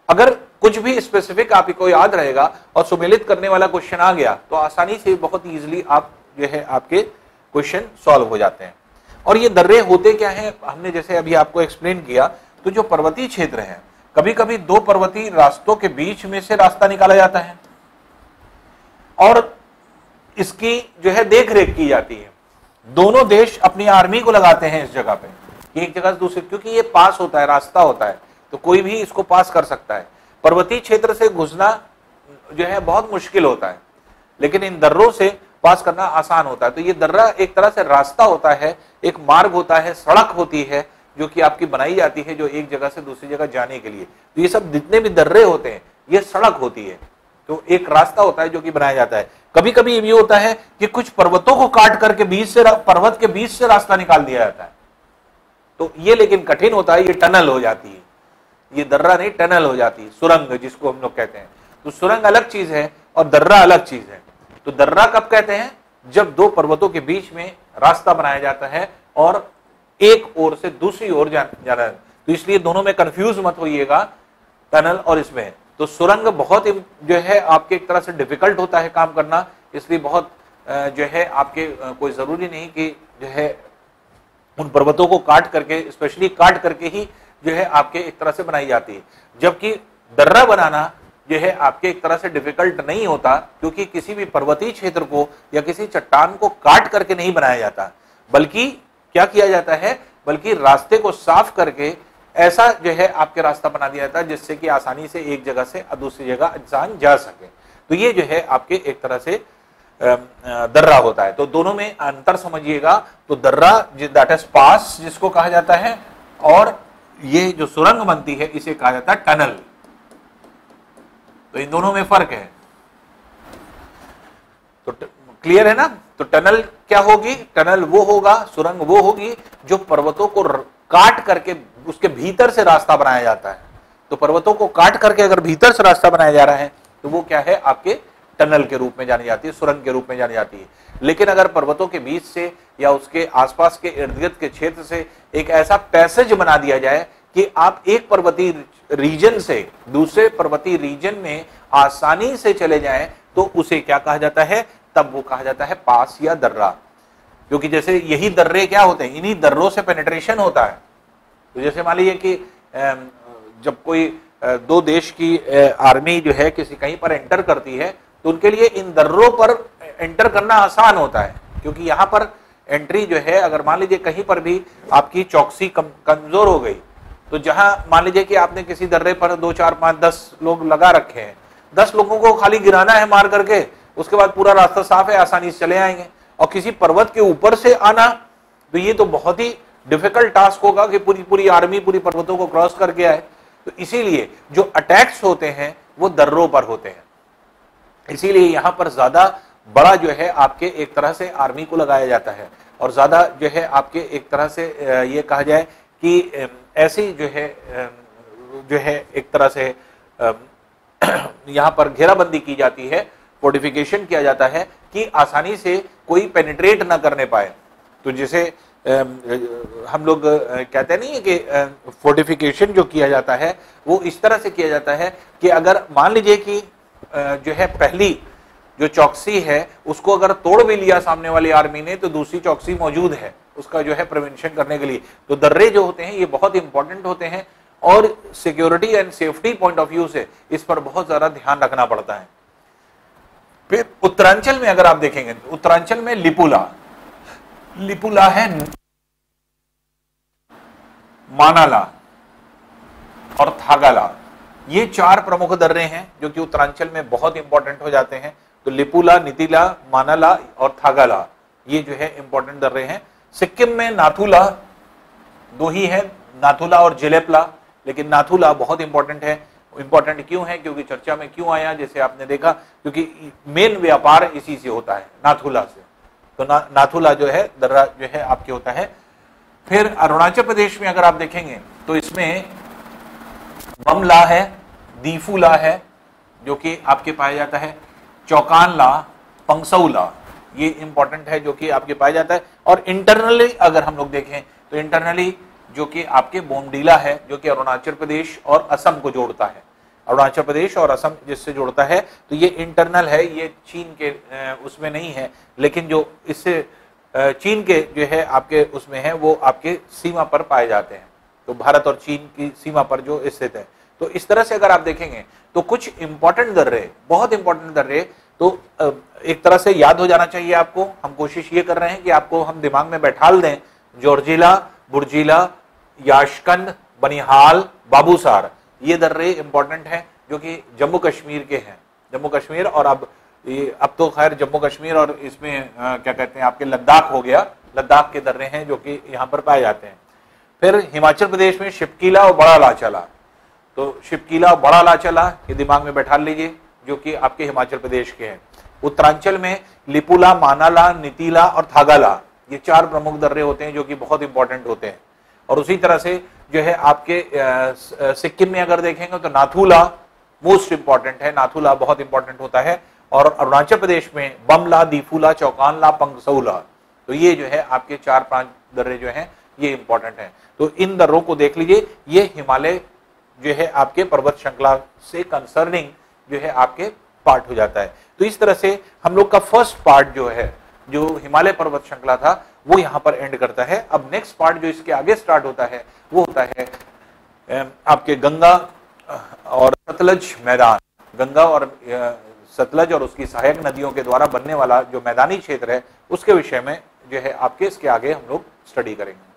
अगर कुछ भी स्पेसिफिक आपको याद रहेगा और सुमेलित करने वाला क्वेश्चन आ गया तो आसानी से बहुत इजीली आप जो है आपके क्वेश्चन सॉल्व हो जाते हैं। और ये दर्रे होते क्या हैं, हमने जैसे अभी आपको एक्सप्लेन किया, तो जो पर्वतीय क्षेत्र है, कभी कभी दो पर्वतीय रास्तों के बीच में से रास्ता निकाला जाता है और इसकी जो है देख रेख की जाती है। दोनों देश अपनी आर्मी को लगाते हैं इस जगह पे, एक जगह से दूसरी, क्योंकि ये पास होता है, रास्ता होता है, तो कोई भी इसको पास कर सकता है। पर्वतीय क्षेत्र से घुसना जो है बहुत मुश्किल होता है, लेकिन इन दर्रों से पास करना आसान होता है। तो ये दर्रा एक तरह से रास्ता होता है, एक मार्ग होता है, सड़क होती है जो कि आपकी बनाई जाती है, जो एक जगह से दूसरी जगह जाने के लिए। तो ये सब जितने भी दर्रे होते हैं ये सड़क होती है, तो एक रास्ता होता है जो कि बनाया जाता है। कभी कभी ये भी होता है कि कुछ पर्वतों को काट करके पर्वत के बीच से रास्ता निकाल दिया जाता है, तो ये लेकिन कठिन होता है, ये टनल हो जाती है, ये दर्रा नहीं टनल हो जाती है, सुरंग जिसको हम लोग कहते हैं। तो सुरंग अलग चीज है और दर्रा अलग चीज है। तो दर्रा कब कहते हैं, जब दो पर्वतों के बीच में रास्ता बनाया जाता है और एक ओर से दूसरी ओर जाना है। तो इसलिए दोनों में कंफ्यूज मत होइएगा, टनल और इसमें। तो सुरंग बहुत जो है आपके एक तरह से डिफिकल्ट होता है काम करना, इसलिए बहुत जो है आपके कोई जरूरी नहीं कि जो है उन पर्वतों को काट करके, स्पेशली काट करके ही जो है आपके एक तरह से बनाई जाती है। जबकि दर्रा बनाना जो है आपके एक तरह से डिफिकल्ट नहीं होता, क्योंकि किसी भी पर्वतीय क्षेत्र को या किसी चट्टान को काट करके नहीं बनाया जाता, बल्कि क्या किया जाता है, बल्कि रास्ते को साफ करके ऐसा जो है आपके रास्ता बना दिया जाता है जिससे कि आसानी से एक जगह से दूसरी जगह इंसान जा सके। तो ये जो है आपके एक तरह से दर्रा होता है। तो दोनों में अंतर समझिएगा। तो दर्रा दैट इज पास जिसको कहा जाता है, और ये जो सुरंग बनती है इसे कहा जाता है टनल। तो इन दोनों में फर्क है। तो क्लियर है ना। तो टनल क्या होगी, टनल वो होगा, सुरंग वो होगी जो पर्वतों को काट करके उसके भीतर से रास्ता बनाया जाता है। तो पर्वतों को काट करके अगर भीतर से रास्ता बनाया जा रहा है तो वो क्या है, आपके टनल के रूप में जानी जाती है, सुरंग के रूप में जानी जाती है। लेकिन अगर पर्वतों के बीच से या उसके आसपास के इर्द गिर्द के क्षेत्र से एक ऐसा पैसेज बना दिया जाए कि आप एक पर्वतीय रीजन से दूसरे पर्वतीय रीजन में आसानी से चले जाएं, तो उसे क्या कहा जाता है, तब वो कहा जाता है पास या दर्रा। क्योंकि जैसे यही दर्रे क्या होते हैं, इन्हीं दर्रों से पेनिट्रेशन होता है। तो जैसे मान लीजिए कि जब कोई दो देश की आर्मी जो है किसी कहीं पर एंटर करती है, तो उनके लिए इन दर्रों पर एंटर करना आसान होता है, क्योंकि यहाँ पर एंट्री जो है, अगर मान लीजिए कहीं पर भी आपकी चौकसी कमजोर हो गई, तो जहां मान लीजिए कि आपने किसी दर्रे पर 2, 4, 5, 10 लोग लगा रखे हैं, 10 लोगों को खाली गिराना है मार करके, उसके बाद पूरा रास्ता साफ है, आसानी से चले आएंगे। और किसी पर्वत के ऊपर से आना, तो ये तो बहुत ही डिफिकल्ट टास्क होगा कि पूरी आर्मी पूरी पर्वतों को क्रॉस करके आए। तो इसीलिए जो अटैक्स होते हैं वो दर्रों पर होते हैं, इसीलिए यहां पर ज्यादा बड़ा जो है आपके एक तरह से आर्मी को लगाया जाता है, और ज्यादा जो है आपके एक तरह से ये कहा जाए कि ऐसी जो है एक तरह से यहां पर घेराबंदी की जाती है, फोर्टिफिकेशन किया जाता है कि आसानी से कोई पेनिट्रेट ना करने पाए। तो जैसे हम लोग कहते नहीं है कि फोर्टिफिकेशन जो किया जाता है वो इस तरह से किया जाता है कि अगर मान लीजिए कि जो है पहली जो चौकसी है उसको अगर तोड़ भी लिया सामने वाली आर्मी ने, तो दूसरी चौकसी मौजूद है उसका जो है प्रिवेंशन करने के लिए। तो दर्रे जो होते हैं ये बहुत इंपॉर्टेंट होते हैं, और security and safety point of view से इस पर बहुत ज्यादा ध्यान रखना पड़ता है। फिर उत्तरांचल में अगर आप देखेंगे, उत्तरांचल में लिपुला है, मानाला और थागाला, ये 4 प्रमुख दर्रे हैं जो कि उत्तरांचल में बहुत इंपॉर्टेंट हो जाते हैं। तो लिपुला, नितिला, मानाला और थागाला, ये जो है इंपॉर्टेंट दर्रे हैं। सिक्किम में नाथुला दो ही है, नाथुला और जेलेपला, लेकिन नाथुला बहुत इंपॉर्टेंट है। इंपॉर्टेंट क्यों है, क्योंकि चर्चा में क्यों आया, जैसे आपने देखा, क्योंकि मेन व्यापार इसी से होता है, नाथुला से। तो नाथुला जो है दर्रा जो है आपके होता है। फिर अरुणाचल प्रदेश में अगर आप देखेंगे तो इसमें बमला है, दीफूला है जो कि आपके पाया जाता है, चौकानला, पंगसौला, ये इंपॉर्टेंट है जो कि आपके पाया जाता है। और इंटरनली अगर हम लोग देखें तो इंटरनली जो कि आपके बोमडीला है, जो कि अरुणाचल प्रदेश और असम को जोड़ता है, अरुणाचल प्रदेश और असम जिससे जोड़ता है, तो ये इंटरनल है, ये चीन के उसमें नहीं है, लेकिन जो इससे चीन के जो है आपके उसमें है वो आपके सीमा पर पाए जाते हैं, तो भारत और चीन की सीमा पर जो स्थित है। तो इस तरह से अगर आप देखेंगे तो कुछ इंपॉर्टेंट दर्रे, बहुत इंपॉर्टेंट दर्रे, तो एक तरह से याद हो जाना चाहिए आपको। हम कोशिश ये कर रहे हैं कि आपको हम दिमाग में बैठाल दें, जोर्जिला, बुर्जिला, याशकंद, बनिहाल, बाबूसार, ये दर्रे इंपॉर्टेंट हैं जो कि जम्मू कश्मीर के हैं, जम्मू कश्मीर। और अब तो खैर जम्मू कश्मीर और इसमें क्या कहते हैं आपके लद्दाख हो गया, लद्दाख के दर्रे हैं जो कि यहाँ पर पाए जाते हैं। फिर हिमाचल प्रदेश में शिपकीला और बड़ा लाचला, तो शिपकीला और बड़ा लाचला ये दिमाग में बैठा लीजिए जो कि आपके हिमाचल प्रदेश के हैं। उत्तरांचल में लिपुला, मानाला, नीतीला और थागाला, ये चार प्रमुख दर्रे होते हैं जो कि बहुत इंपॉर्टेंट होते हैं। और उसी तरह से जो है आपके सिक्किम में अगर देखेंगे तो नाथुला मोस्ट इंपॉर्टेंट है, नाथुला बहुत इंपॉर्टेंट होता है। और अरुणाचल प्रदेश में बमला, दीफूला, चौकानला, पंगसौला, तो ये जो है आपके 4-5 दर्रे जो हैं ये इंपॉर्टेंट हैं। तो इन दर्रों को देख लीजिए, ये हिमालय जो है आपके पर्वत श्रृंखला से कंसर्निंग जो है आपके पार्ट हो जाता है। तो इस तरह से हम लोग का फर्स्ट पार्ट जो है, जो हिमालय पर्वत श्रृंखला था, वो यहाँ पर एंड करता है। अब नेक्स्ट पार्ट जो इसके आगे स्टार्ट होता है वो होता है आपके गंगा और सतलज मैदान, गंगा और सतलज और उसकी सहायक नदियों के द्वारा बनने वाला जो मैदानी क्षेत्र है उसके विषय में जो है आपके इसके आगे हम लोग स्टडी करेंगे।